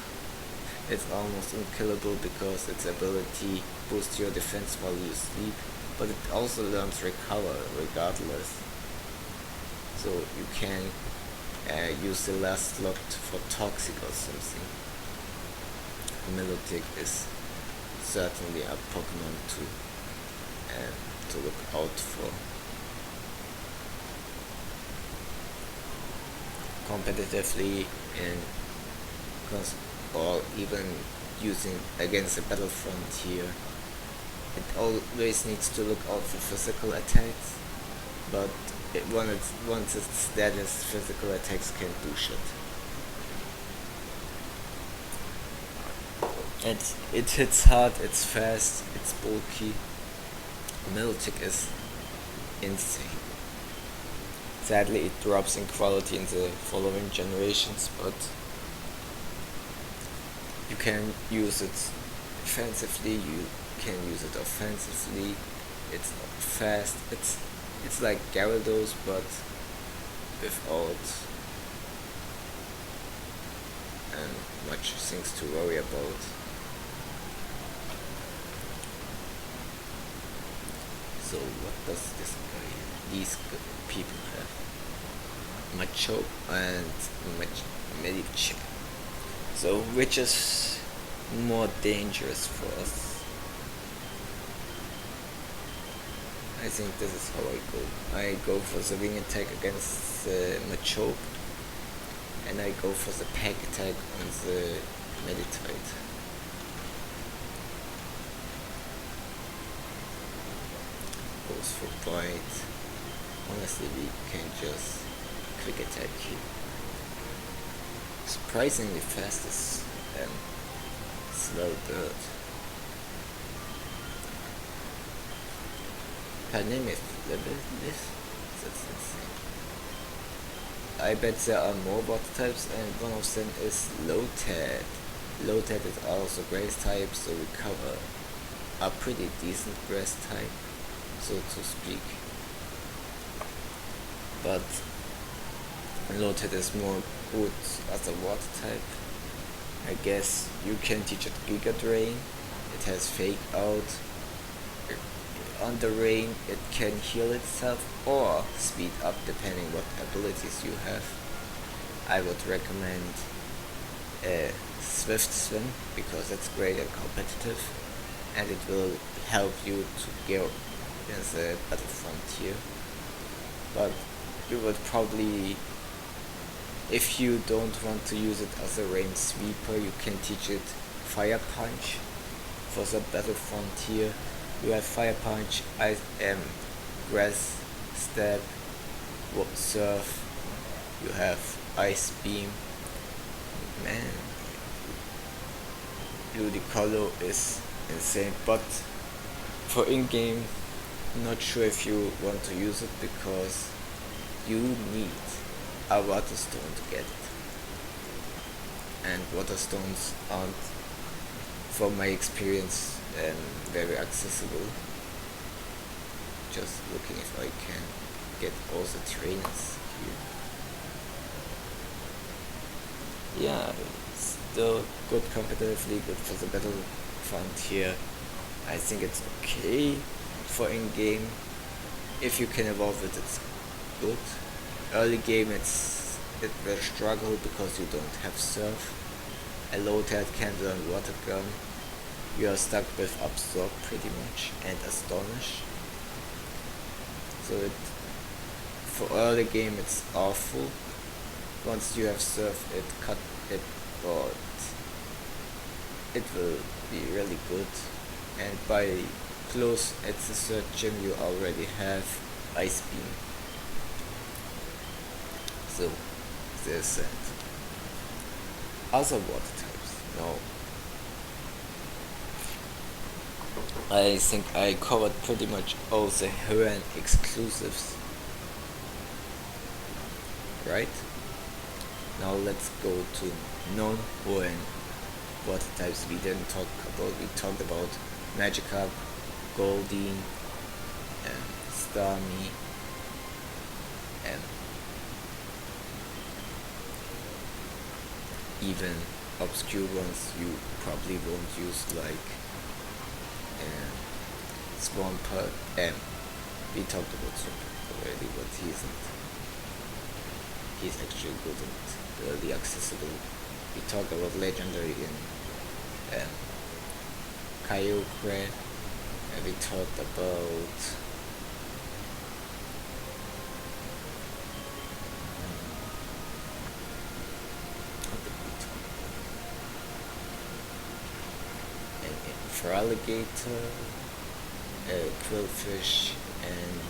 Speaker 1: it's almost unkillable because its ability boosts your defense while you sleep, but it also learns Recover regardless. So you can use the last slot for Toxic or something. Milotic is certainly a Pokemon to look out for. Competitively or even using against the Battle Frontier, it always needs to look out for physical attacks, but once its status, physical attacks can't do shit. It hits hard, it's fast, it's bulky. Milotic is insane. Sadly, it drops in quality in the following generations, but you can use it defensively, you can use it offensively. It's not fast, it's like Gyarados, but without much things to worry about. So what does these people have? Macho and Medici. So which is more dangerous for us? I think this is how I go. I go for the wing attack against the Macho, and I go for the pack attack on the Meditite. Goes for bite. Honestly, we can just quick attack here. Surprisingly fast is Slow Bird. Her name is Limitless? That's insane. I bet there are more water types, and one of them is Lotad. Lotad is also grass type, so we cover a pretty decent grass type, so to speak. But Lotad is more good as a water type. I guess you can teach it Giga Drain. It has Fake Out. On the rain, it can heal itself or speed up depending what abilities you have. I would recommend Swift Swim because it's great and competitive, and it will help you to go in the Battle Frontier. But you would probably, if you don't want to use it as a rain sweeper, you can teach it Fire Punch for the Battle Frontier. You have Fire Punch, Grass Step, Surf, you have Ice Beam. Man, Ludicolo is insane, but for in-game, I'm not sure if you want to use it because you need a Water Stone to get it. And Water Stones aren't, from my experience, very accessible. Just looking if I can get all the trainers here. Yeah, still good competitively, good for the Battle Frontier. I think it's okay for in-game. If you can evolve it, it's good. Early game it will struggle because you don't have Surf. A Lotad can't learn Water Gun. You are stuck with Absorb pretty much and Astonish. So for early game it's awful. Once you have Surf, it will be really good. And by close at the third gym you already have Ice Beam. So there's that. Other water types. Now I think I covered pretty much all the Hoenn exclusives. Right? Now let's go to non-Hoenn water types we didn't talk about. We talked about Magikarp, Goldeen, Starmie, and even obscure ones you probably won't use, like Swampert. We talked about Swampert already, but he's actually good and really accessible. We talked about legendary in Kyogre, and we talked about for alligator, Quillfish, and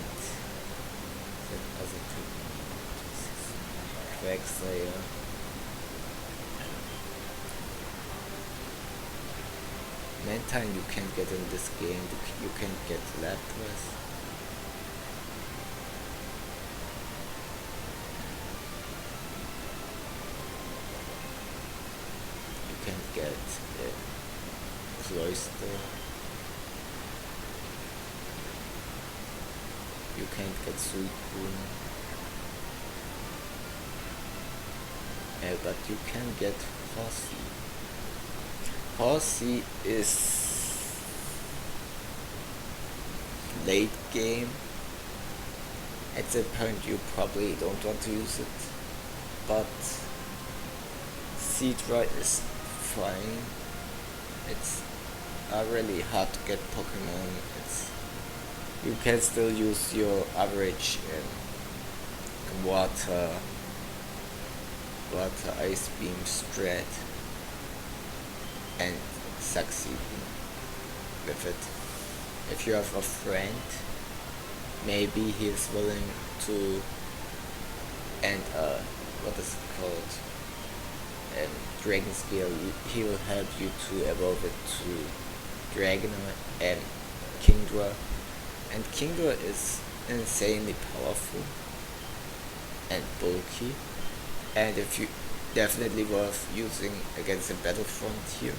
Speaker 1: that other two, Quagsire. Mantine you can't get in this game, you can get Lapras. get Cloister. You can't get Suicune. But you can get Horsey. Horsey is late game. At the point you probably don't want to use it, but Seadra is fine. It's a really hard to get Pokemon. You can still use your average water ice beam strat and succeed with it. If you have a friend, maybe he is willing to, and what is it called, Dragon Scale, he will help you to evolve it to Dragonair and Kingdra. And Kingdra is insanely powerful and bulky, and if you definitely worth using against the Battlefront here.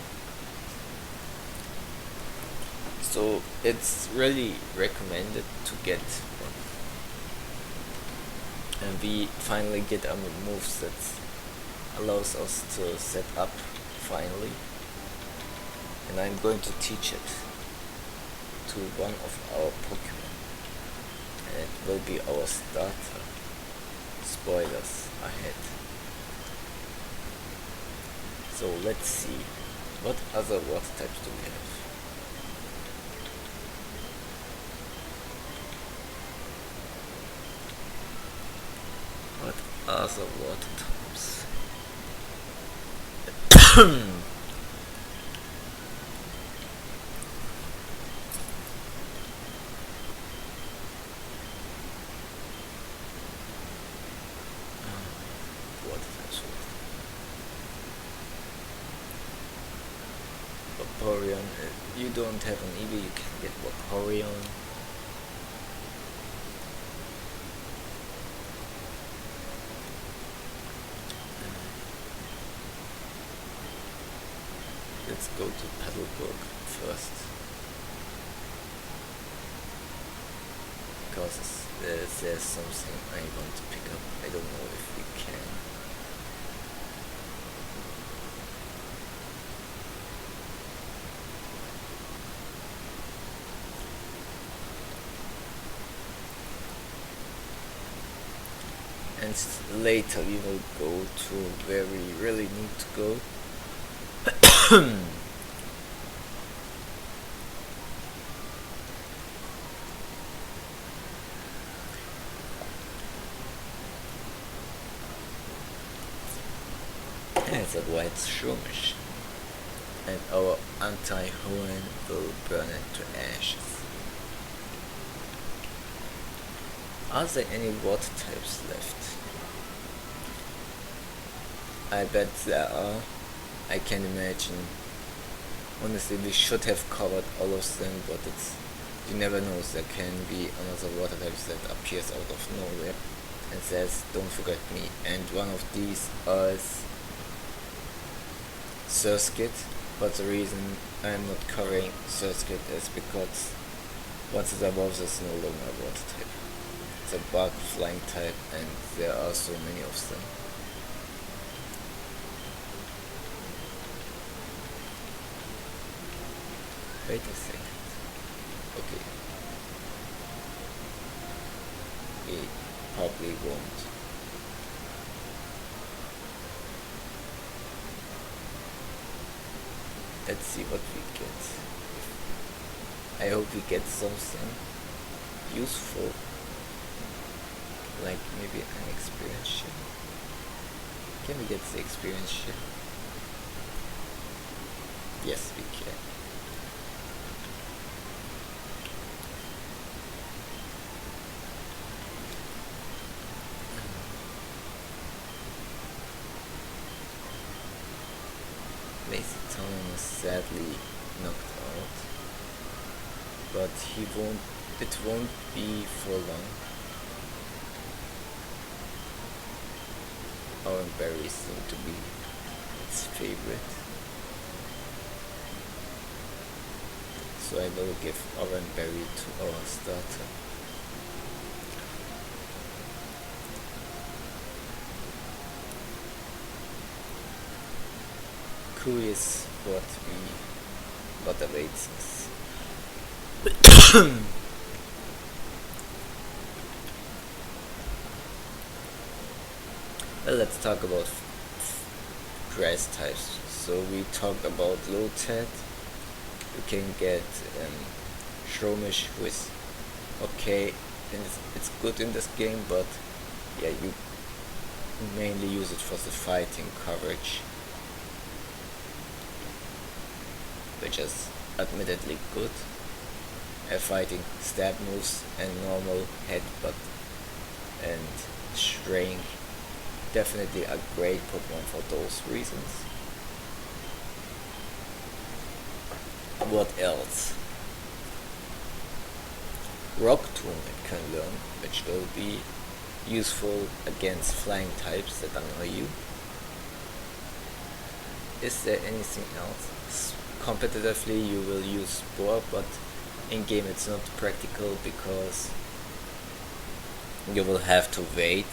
Speaker 1: So it's really recommended to get one. And we finally get a move that allows us to set up finally. And I'm going to teach it to one of our Pokemon. And it will be our starter. Spoilers ahead. So let's see, what other water types do we have? What other water types? Vaporeon, you don't have an Eevee, you can get Vaporeon. Let's go to Paddleburg first, because there's something I want to pick up. I don't know if we can. And later we will go to where we really need to go. It's a white Shroomish, and our anti-Hoenn will burn it to ashes. Are there any water types left? I bet there are. I can imagine. Honestly, we should have covered all of them, but you never know. There can be another water type that appears out of nowhere and says, "Don't forget me." And one of these is Surskit, but the reason I'm not covering Surskit is because once it evolves, it's no longer a water type. It's a bug flying type, and there are so many of them. Wait a second. Okay. We probably won't. Let's see what we get. I hope we get something useful, like maybe an experience shell. Can we get the experience shell? Yes, we can. Lazytown is sadly knocked out, but it won't be for long. Our berries seem to be its favorite. so I will give Orange Berry to our starter. Curious what awaits us. Well, let's talk about grass types. So we talked about Lotet. You can get Shroomish, who is okay, and it's good in this game, but yeah, you mainly use it for the fighting coverage, which is admittedly good. Fighting stab moves and normal headbutt and shrink. Definitely a great Pokemon for those reasons. What else? Rock Tomb it can learn, which will be useful against flying types that annoy you. Is there anything else? Competitively you will use Spore, but in game it's not practical because you will have to wait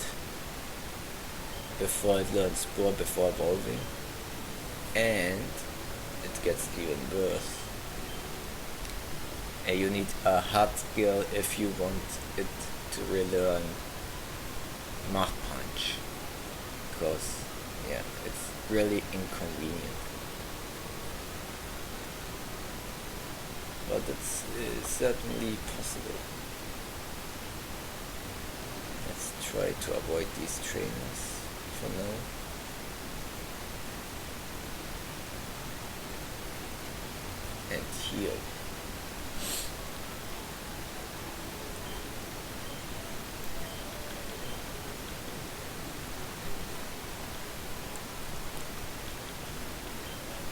Speaker 1: before it learns Spore before evolving, and it gets even worse. And you need a hard skill if you want it to relearn Mach Punch, because yeah, it's really inconvenient. But it's certainly possible. Let's try to avoid these trainers for now. And heal.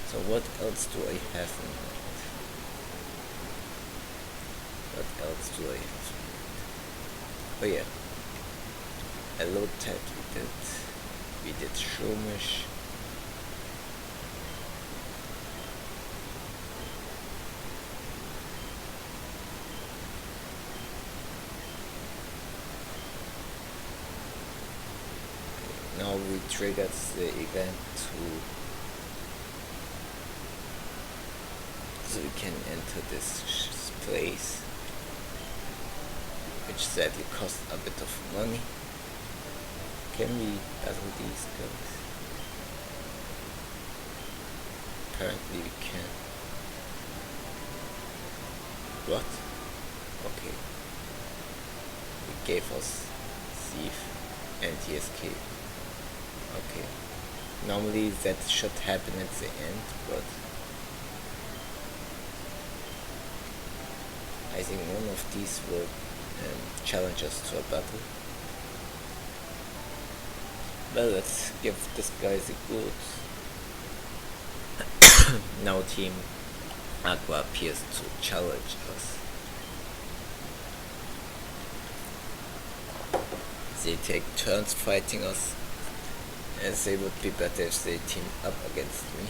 Speaker 1: So what else do I have in mind? What else do I have in mind? Oh yeah. A load tab we did Shroomish. Okay, now we triggered the event so we can enter this place, which sadly costs a bit of money. Can we battle these guys? Apparently we can. What? Okay. He gave us Thief and he escaped. Okay. Normally that should happen at the end, but I think none of these will challenge us to a battle. Well, let's give this guy the goods. Now Team Aqua appears to challenge us. They take turns fighting us, as they would be better if they team up against me.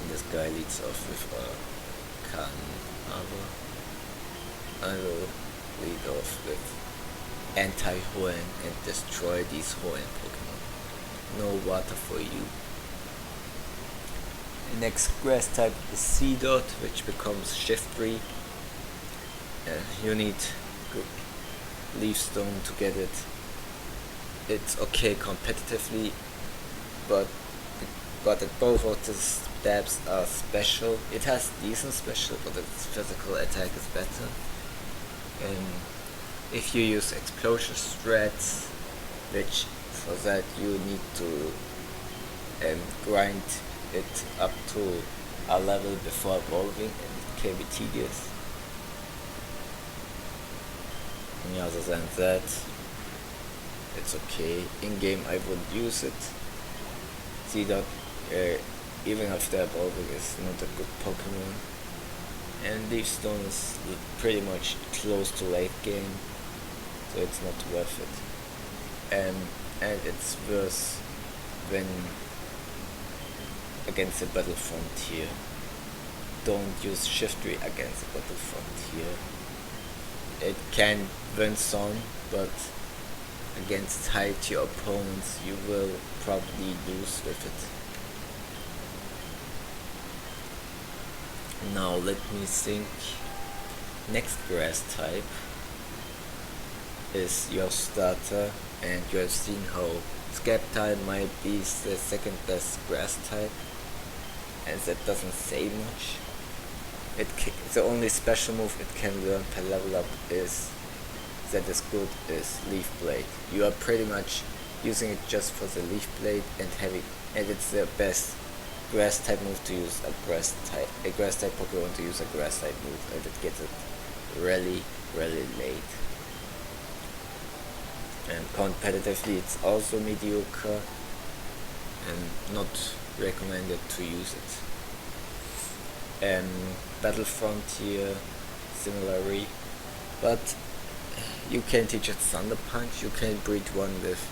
Speaker 1: This guy leads off with a Carnivore. I will lead off with anti-Hoenn and destroy these Hoenn Pokemon. No water for you. The next grass type is Seedot, which becomes Shiftry. You need Leaf Stone to get it. It's okay competitively, but both of the stabs are special. It has decent special, but its physical attack is better. If you use explosion strats, which for that you need to grind it up to a level before evolving, and it can be tedious. And other than that, it's okay. In game I wouldn't use it. See that even after evolving is not a good Pokemon. And Leaf Stone is pretty much close to late game, so it's not worth it. And it's worse when against the Battle Frontier. Don't use Shiftry against the Battle Frontier. It can win some, but against high tier opponents you will probably lose with it. Now let me think. Next grass type is your starter, and you have seen how Sceptile might be the second best grass type, and that doesn't say much. The only special move it can learn per level up that is good is Leaf Blade. You are pretty much using it just for the Leaf Blade and it's the best grass type move to use a grass type Pokemon to use a grass type move, and it gets it really late. And competitively it's also mediocre and not recommended to use it. Battle Frontier similarly, but you can teach it Thunder Punch. You can breed one with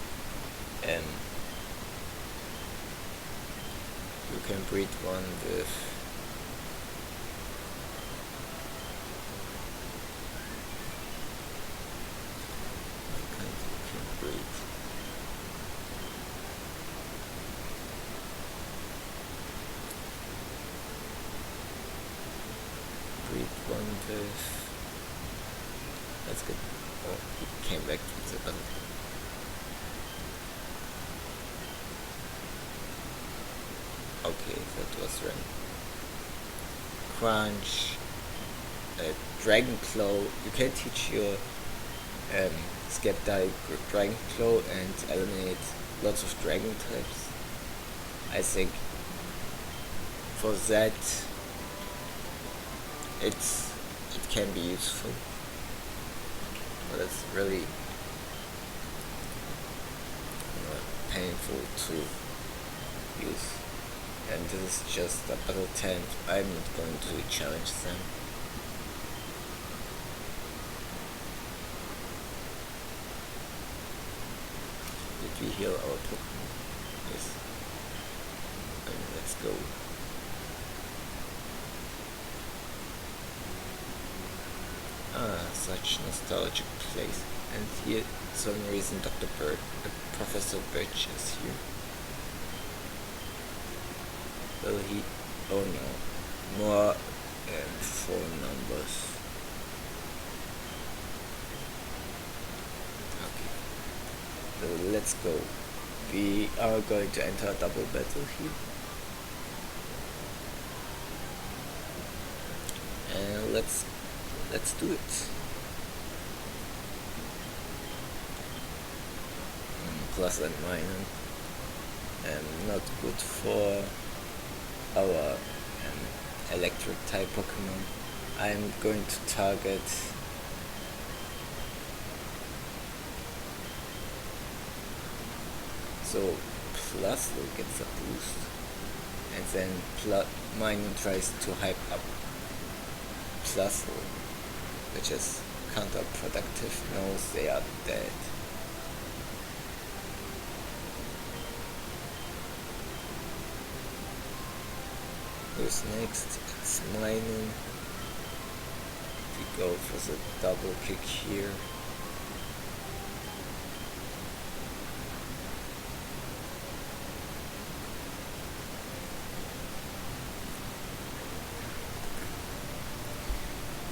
Speaker 1: That's good. Oh, he came back to the button. Okay, that was random. Crunch, Dragon Claw. You can teach your Sceptile Dragon Claw and eliminate lots of Dragon types. I think for that it can be useful, but it's really painful to use. And this is just a battle tent. I'm not going to challenge them. Did we heal our Pokemon? Yes. Let's go. Such nostalgic place. And here, for some reason, Dr. Bird, Professor Birch is here. Will he? Oh no. More phone numbers. Okay. So let's go. We are going to enter a double battle here. And let's do it. Plus and minus. Not good for our electric type Pokemon. I'm going to target so Plus will get a boost, and then Minun tries to hype up Plus, which is counterproductive. Knows they are dead. Who's next? It's Minun. We go for the double kick here.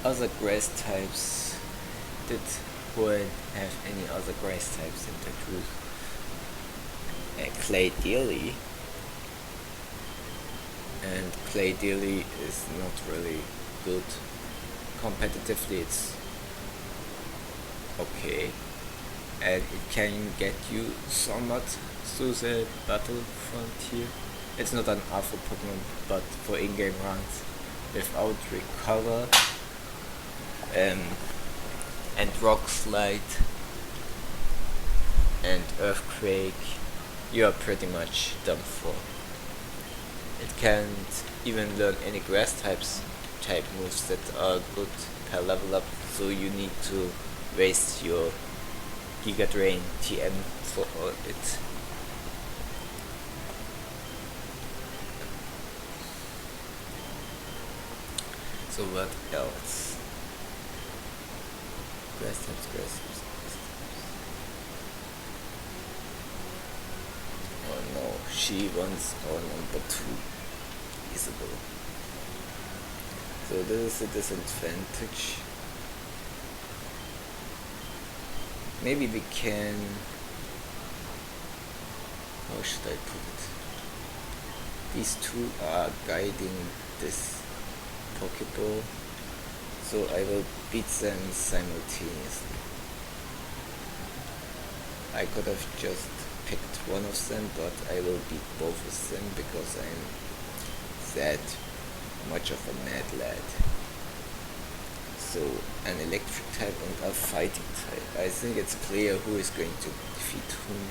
Speaker 1: Other grass types. Did Hoenn have any other grass types in the group? Clay Dealy. And Clay Dealy is not really good. Competitively it's okay, and it can get you somewhat through the battle frontier. It's not an alpha Pokemon, but for in-game runs without recover and Rock Slide and Earthquake, you are pretty much done for. It can't even learn any grass type moves that are good per level up, so you need to waste your Giga Drain TM for it. So what else? Grass types, grass types. Oh no, she wants our number 2 feasible. So this is a disadvantage. Maybe we can... how should I put it? These two are guiding this Pokeball, so I will beat them simultaneously. I could have just picked one of them, but I will beat both of them because I'm that much of a mad lad. So an electric type and a fighting type. I think it's clear who is going to defeat whom.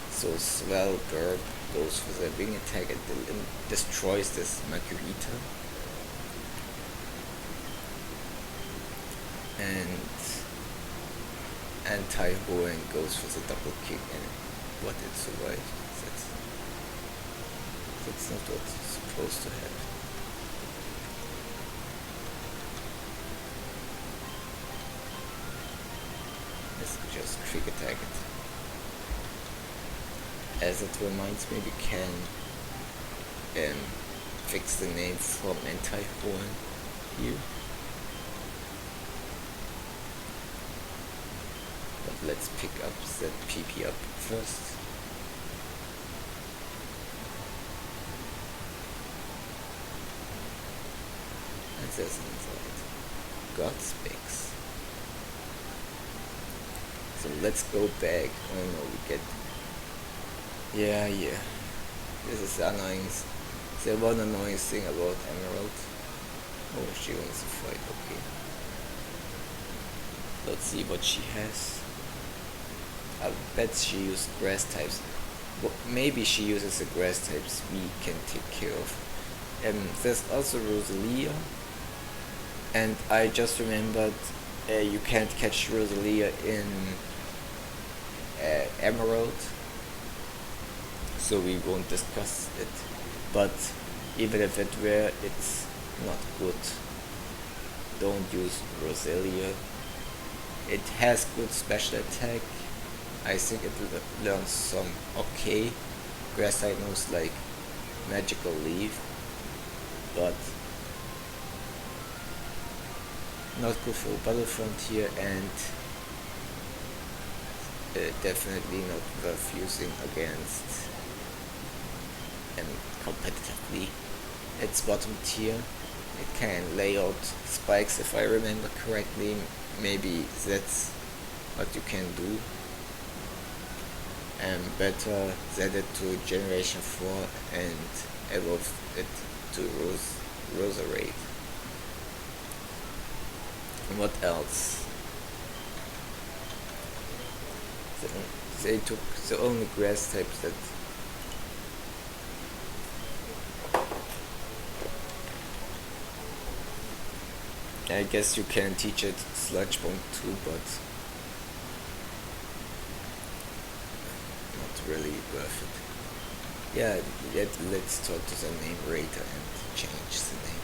Speaker 1: So Swell Birb goes for the wing attack and destroys this Margarita. And Hoenn goes for the double kick and what it survived. That's not what's supposed to happen. Let's just quick attack it. As it reminds me, we can fix the name from anti-Hoenn here. But let's pick up that PP up first. And there's inside God speaks. So let's go back. Oh no, we get... Yeah. This is annoying. The one annoying thing about Emerald. Oh, she wants to fight, okay. Let's see what she has. I bet she used grass types. Well, maybe she uses the grass types we can take care of. There's also Rosalia. And I just remembered you can't catch Rosalia in Emerald. So we won't discuss it, but even if it were, it's not good. Don't use Rosalia. It has good special attack. I think it learns some okay grass type moves like Magical Leaf, but not good for Battlefront here, and definitely not worth using against competitively. It's bottom tier. It can lay out spikes if I remember correctly. Maybe that's what you can do. And better set it to generation 4 and evolve it to Roserade. And what else? They took the only grass types that I guess you can teach it Sludge Bomb too, but not really worth it. Yeah, let's talk to the name Raider and change the name.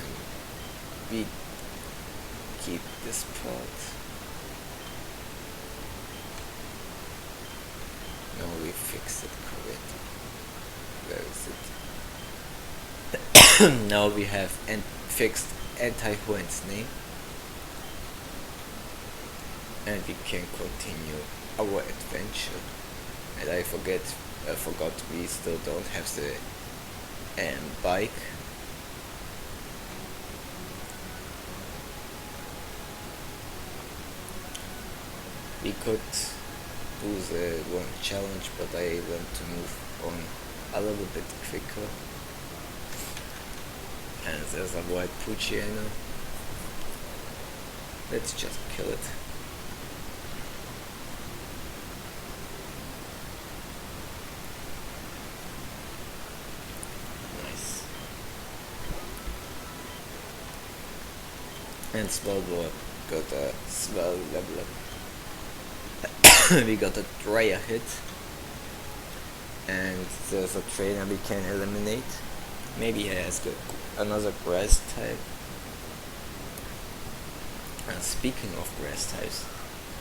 Speaker 1: And we keep this part. No, we fixed it correctly. Where is it? Now we have fixed anti-Hoenn's name, and we can continue our adventure. And I forgot we still don't have the bike. We could do the one challenge, but I want to move on a little bit quicker. And there's a white Pucciano. Let's just kill it. Nice. And Swellow got a Swell level up. We got a Dryer hit. and there's a trainer we can eliminate. Maybe he has another grass type. Speaking of grass types,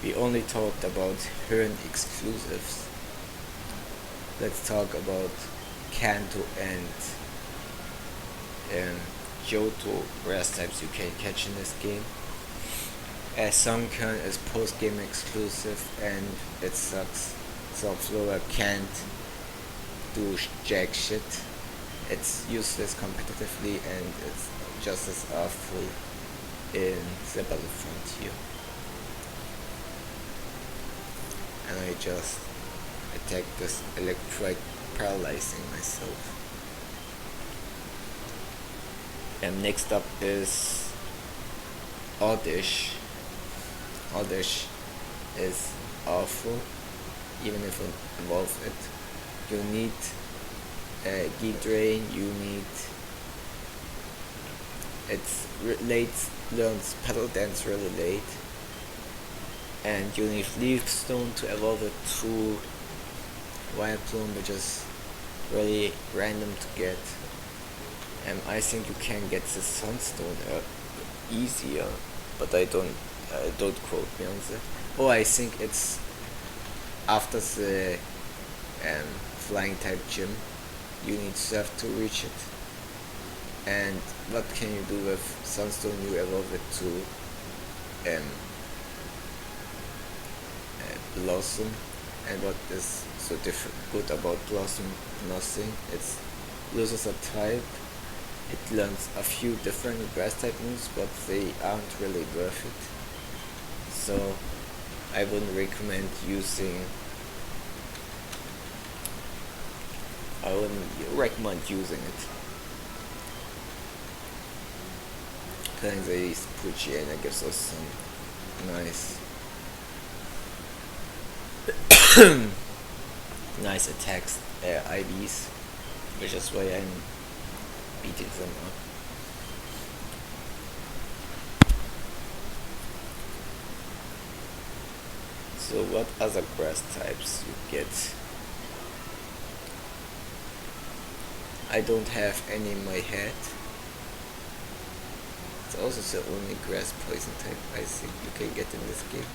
Speaker 1: we only talked about Hoenn exclusives. Let's talk about Kanto and Johto grass types you can catch in this game. Sunkern is post-game exclusive and it sucks. Swellow can't do jack shit. It's useless competitively and it's just as awful in the Battle Frontier. And I just attacked this electric paralyzing myself. And next up is Oddish. Oddish is awful, even if it evolves it. You need G-Drain, you need learns Petal Dance really late, and you need Leaf Stone to evolve it to Wild Plume, which is really random to get. I think you can get the Sunstone easier, but don't quote me on that. Oh, I think it's after the flying type gym. You need Surf to reach it. And what can you do with Sunstone? You evolve it to Blossom. And what is so good about Blossom? Nothing. It loses a type. It learns a few different grass type moves, but they aren't really worth it. So I wouldn't recommend using. I wouldn't recommend using it. Playing the Puchiana gives us some nice attacks, IVs, which is why I'm beating them up. So what other grass types you get? I don't have any in my head. It's also the only grass poison type I think you can get in this game.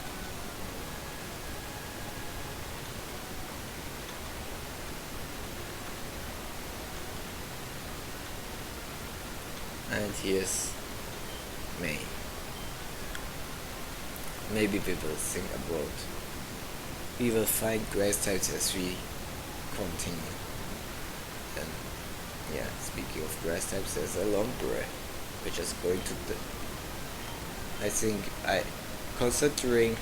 Speaker 1: And here's May. Maybe we will think about. We will find grass types as we continue. And yeah, speaking of grass types, there's a Lombre, which is going to I think considering,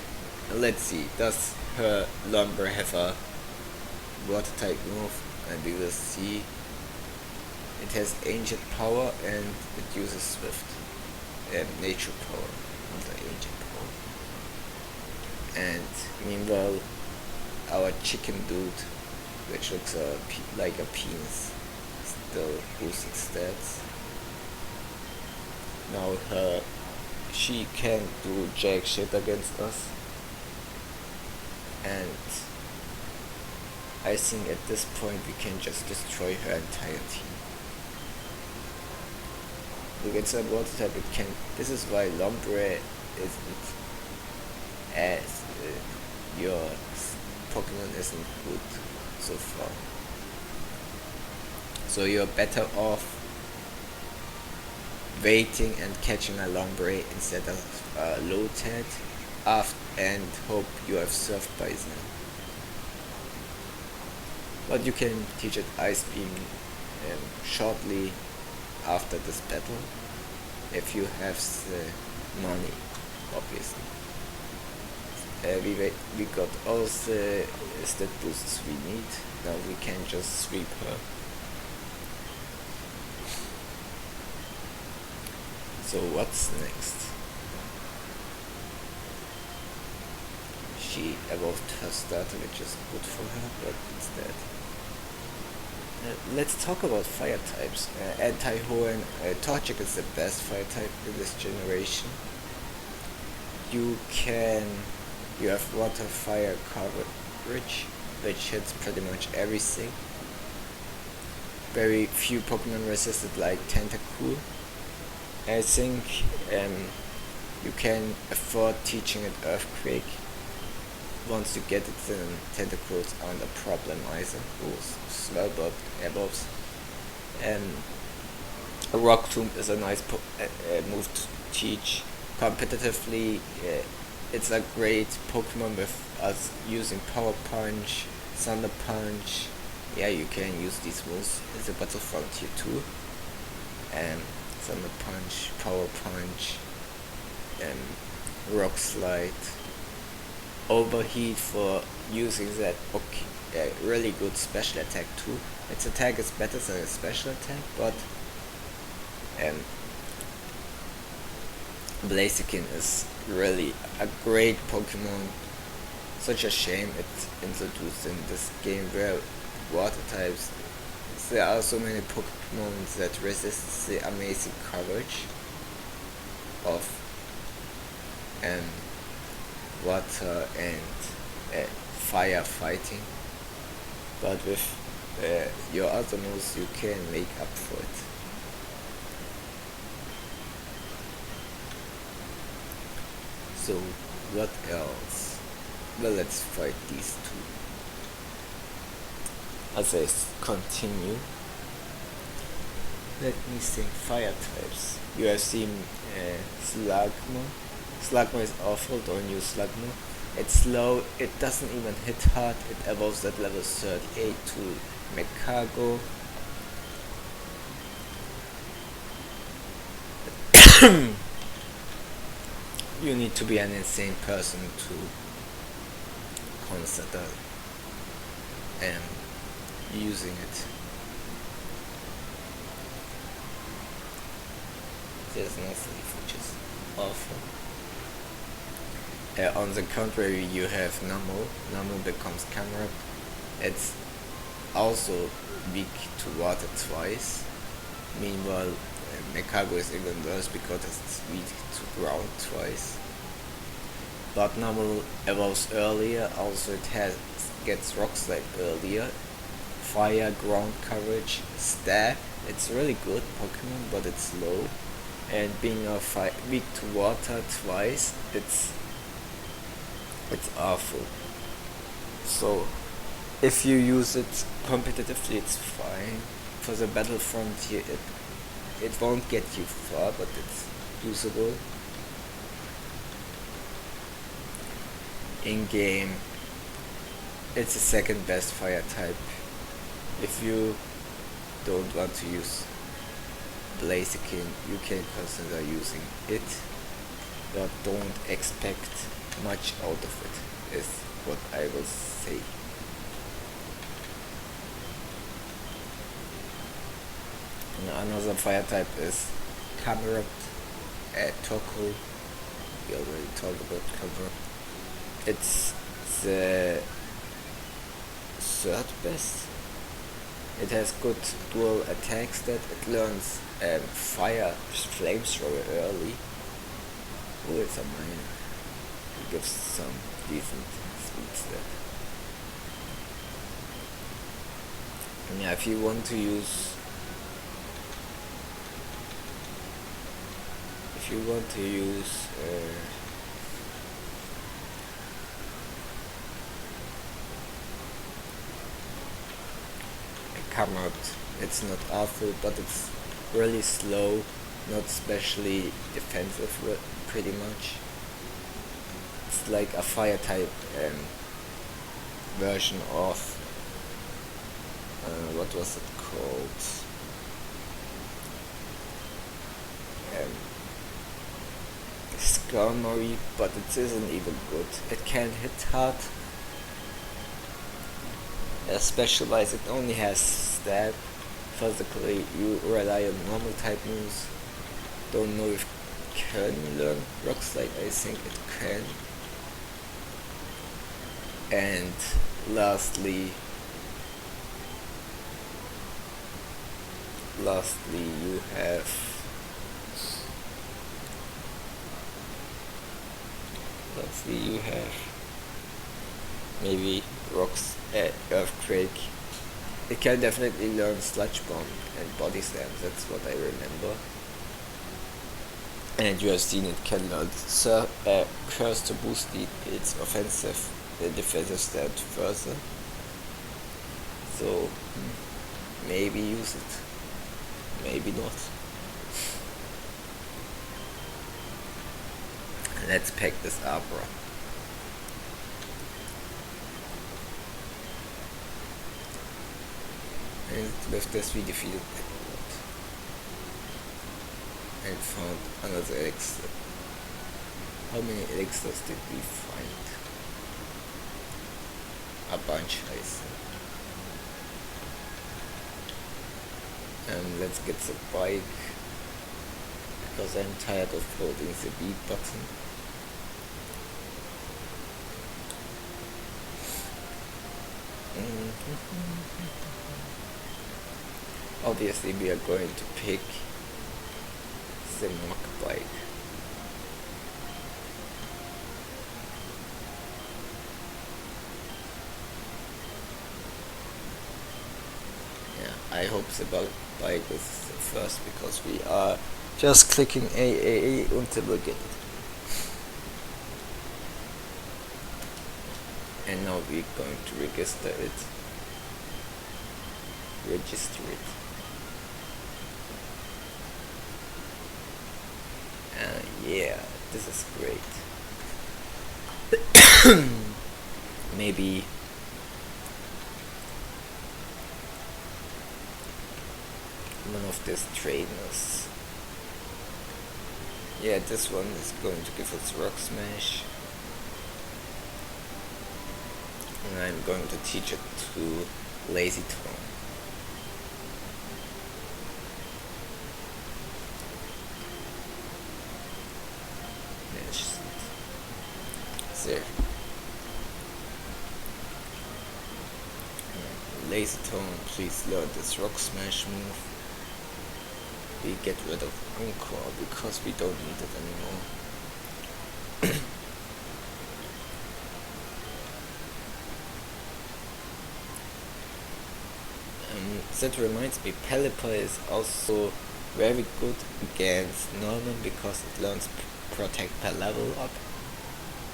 Speaker 1: let's see, does her Lombre have a water type move? And we will see. It has ancient power and it uses swift and nature power, not the ancient power. And meanwhile, our chicken dude, which looks like a penis, still boosted stats. Now she can do jack shit against us, and I think at this point we can just destroy her entire team. Against a water type it can. This is why Lombre isn't as your Pokemon isn't good so far. So you're better off waiting and catching a Lombre instead of a Lotad and hope you have Surf by then. But you can teach it Ice Beam shortly after this battle, if you have the money, obviously. We got all the stat boosts we need. Now we can just sweep her. So what's next? She evolved her starter, which is good for her, but it's dead. Let's talk about fire types. Anti-Hoenn, Torchic is the best fire type in this generation. You have water fire coverage, which hits pretty much everything. very few Pokemon resisted, like Tentacool. I think you can afford teaching it Earthquake. Once you get it, then Tentacles aren't a problem either. Swell above. A Rock Tomb is a nice move to teach. Competitively, it's a great Pokemon with us using Power Punch, Thunder Punch. Yeah, you can use these moves in the Battlefront here too. Thunder Punch, Power Punch, Rock Slide, Overheat for using that really good special attack too. Its attack is better than its special attack, but Blaziken is really a great Pokemon. Such a shame it's introduced in this game where water types. There are so many Pokemon that resist the amazing coverage of water and fire fighting, but with your other moves you can make up for it. So what else? Well, let's fight these two. As I continue, let me think. Fire types. You have seen Slugma. Slugma is awful, don't use Slugma. It's slow, it doesn't even hit hard, it evolves at level 38 to Mechago. You need to be an insane person to consider using it. There's no sleeve, which is awful. On the contrary, you have Namo. Namo becomes Camerupt. It's also weak to water twice. Meanwhile, Mechago is even worse because it's weak to ground twice. But Namo evolves earlier, also it gets Rock Slide earlier. Fire, ground coverage, Stab. It's really good Pokemon, but it's slow. And being weak to water twice, it's awful. So if you use it competitively, it's fine. For the Battlefront here, it won't get you far, but it's usable. In game, it's the second best fire type. If you don't want to use Blaziken, you can consider using it, but don't expect much out of it, is what I will say. Another fire type is Camerupt, Torchic. We already talked about Camerupt. It's the third best. It has good dual attack stat. It learns fire flamethrower early. Oh, it's a minor. It gives some decent speed stat. And yeah, if you want to use Camerupt, it's not awful, but it's really slow, not especially defensive pretty much. It's like a fire type version of what was it called? Skarmory, but it isn't even good. It can't hit hard. Specialized, it only has Stab. Physically, you rely on normal type moves. Don't know if it can learn Rock Slide. I think it can. And lastly, you have maybe Earthquake. It can definitely learn Sludge Bomb and Body Slam, that's what I remember. And you have seen it can learn Curse to boost its offensive and defensive stat further. So maybe use it, maybe not. Let's pack this Abra. And with this we defeated Taillow and found another elixir. How many elixirs did we find? A bunch, I think. And let's get the bike, because I'm tired of holding the B button. Obviously we are going to pick the mock bike. Yeah, I hope the bike is the first, because we are just clicking A until we get it. And now we're going to register it. Register it. Yeah, this is great. Maybe one of these trainers. Yeah, this one is going to give us Rock Smash. And I'm going to teach it to Lazy Tone. There. Lazy Tone, please learn this Rock Smash move. We get rid of Encore because we don't need it anymore. That reminds me, Pelipper is also very good against Norman because it learns Protect per level up.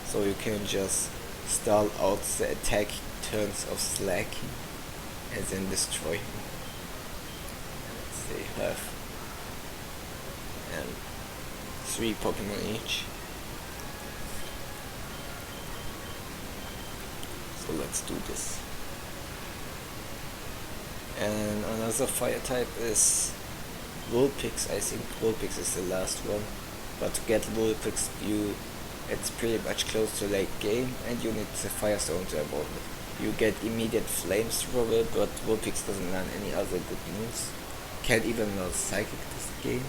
Speaker 1: So you can just stall out the attack turns of Slakoth and then destroy him. They have 3 Pokemon each. So let's do this. And another fire type is Vulpix. I think Vulpix is the last one. But to get Vulpix, it's pretty much close to late game, and you need the Fire Stone to avoid it. You get immediate Flamethrower, but Vulpix doesn't learn any other good moves. Can't even learn Psychic this game.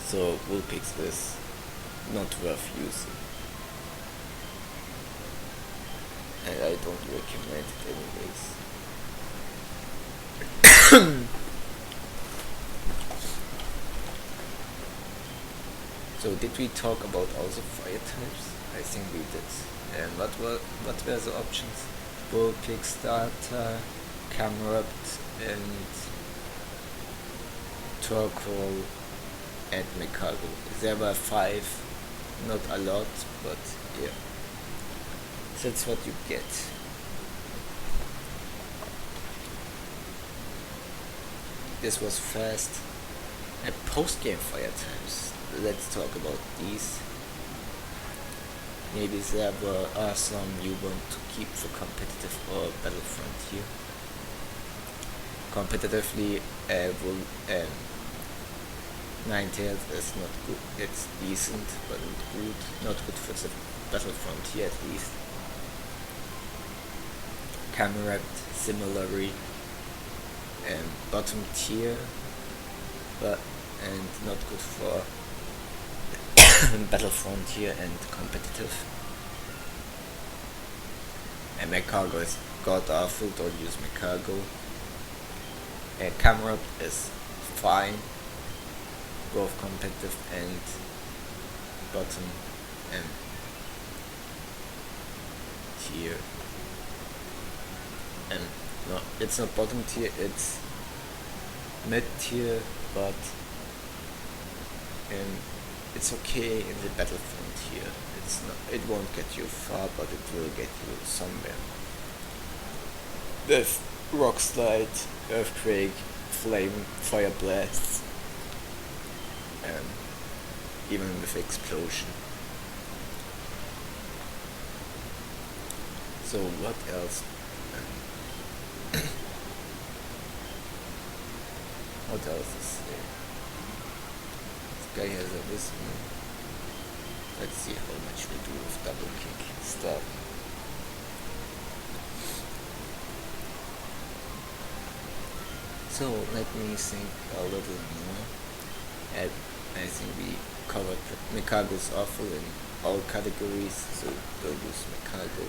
Speaker 1: So Vulpix is not worth using. And I don't recommend it anyways. So did we talk about all the fire types? I think we did. And what were the options? Vulpix, Starter, Camerupt, and Torkoal, and Mekago. There were 5, not a lot, but yeah. That's what you get. This was fast. And post-game fire types. Let's talk about these. Maybe there are some you want to keep for competitive or battle frontier. Competitively, Ninetales is not good. It's decent, but not good. Not good for the battle frontier at least. Camerupt, similarly, bottom tier, and not good for battle frontier and competitive. And Mekago is god awful, don't use Mekago. Camerupt is fine, both competitive and bottom tier. No, it's not bottom tier, it's mid tier, but it's okay in the battlefront here. It's not, it won't get you far, but it will get you somewhere. With rock slide, earthquake, flame, fire blasts, even with explosion. So what else? What else is there? This guy has a wisdom. Let's see how much we do with double kick stuff. So let me think a little more. I think we covered Mikago's awful in all categories, so we'll use Mikago.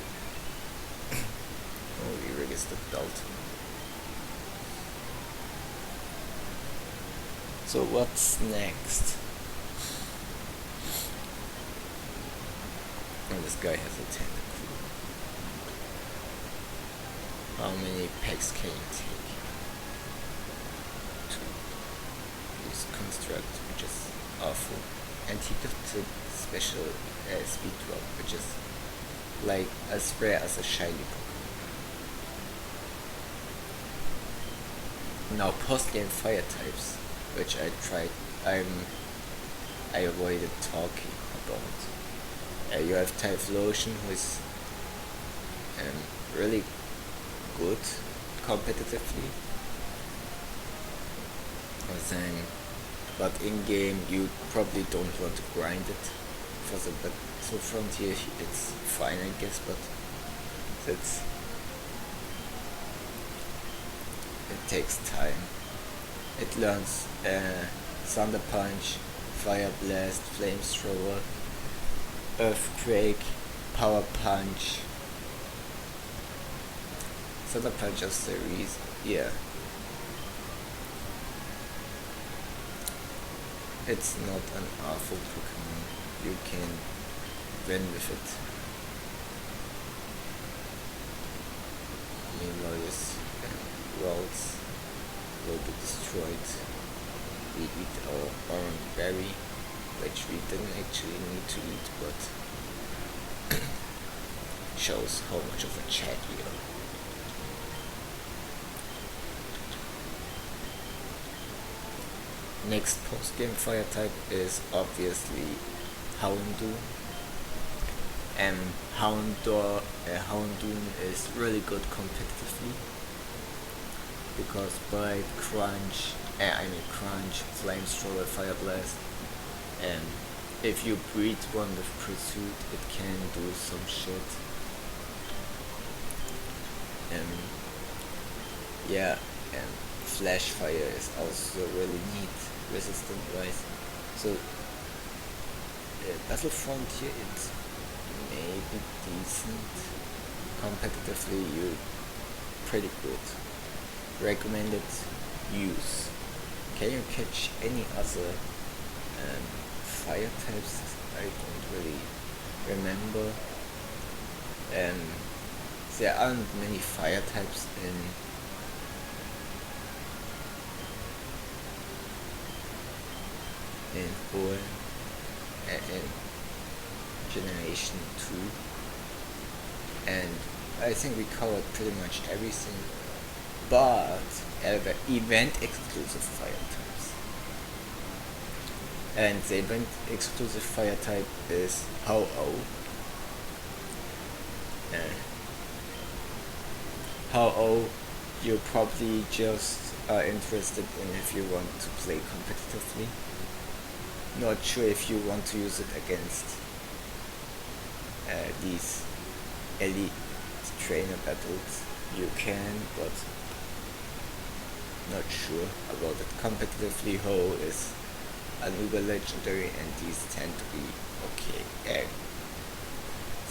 Speaker 1: Oh, we registered Dalton. So what's next? Oh, this guy has a tentacle. How many packs can you take? Two. Use construct, which is awful. And he got the special speed drop, which is like as rare as a shiny Pokemon. Now post-game fire types, which I tried, I avoided talking about. You have Typhlosion, who is really good competitively. But in game you probably don't want to grind it for the battlefront here. It's fine, I guess, but it takes time. It learns Thunder Punch, Fire Blast, Flamethrower, Earthquake, Power Punch. Thunder Punch is the reason, yeah. It's not an awful Pokemon. You can win with it. Meanwhile, worlds will be destroyed. We eat our orange berry, which we didn't actually need to eat, but shows how much of a chat we are. Next post-game fire type is obviously Houndoom. Houndoom is really good competitively because Bite, Crunch, Flamethrower, Fire Blast, and if you breed one with Pursuit, it can do some shit. And Flash Fire is also really neat resistant wise. So Battlefront here, it's maybe decent. Competitively, you're pretty good. Recommended use. Can you catch any other fire types? I don't really remember. There aren't many fire types in Hoenn, in Generation 2, and I think we covered pretty much everything, but event exclusive fire types. And the event exclusive fire type is Ho-Oh. Ho-Oh, you probably just are interested in if you want to play competitively. Not sure if you want to use it against these elite trainer battles. You can, but not sure about it. Competitively, Ho is an uber legendary, and these tend to be okay.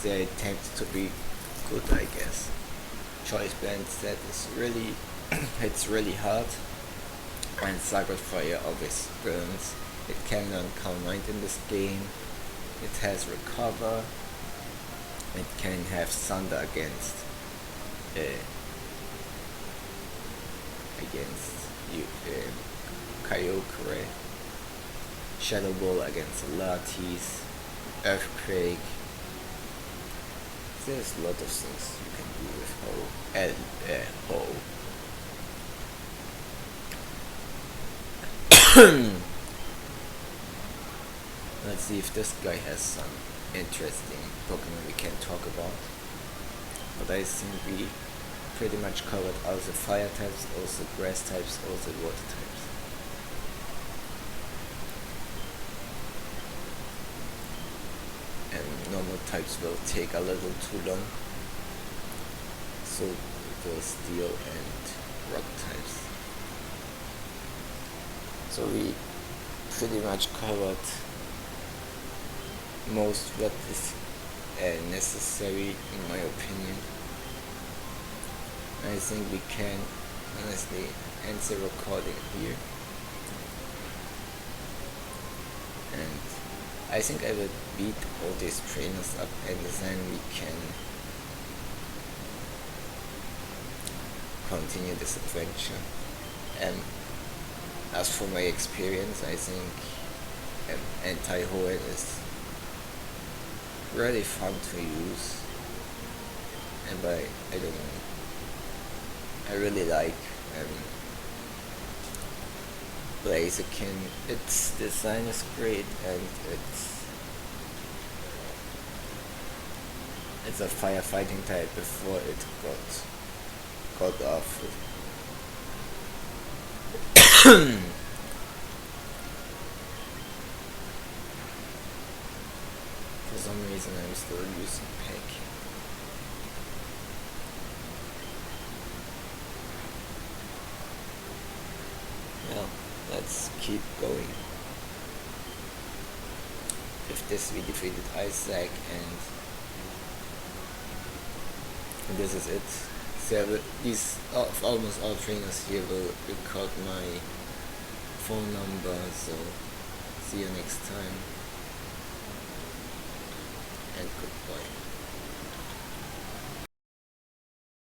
Speaker 1: They tend to be good, I guess. Choice Band that is really hits really hard, and Sacred Fire always burns. It can learn Calm Mind in this game. It has Recover. It can have Thunder against against you, Kyokre, Shadow Ball against Latis, Earthquake. There's a lot of things you can do with Ho and Ho. Let's see if this guy has some interesting Pokemon we can talk about. But I think we pretty much covered all the fire types, also grass types, also water types. And normal types will take a little too long. So the steel and rock types. So we pretty much covered most what is necessary in my opinion. I think we can honestly end the recording here, and I think I will beat all these trainers up and then we can continue this adventure. And as for my experience, I think anti-Hoenn is really fun to use, and I don't know, I really like Blaziken. Its design is great, and it's a firefighting type before it got off. For some reason I'm still using Peck. Well, let's keep going. With this we defeated Isaac, and this is it. So these almost all trainers here will record my phone number, so see you next time, and goodbye.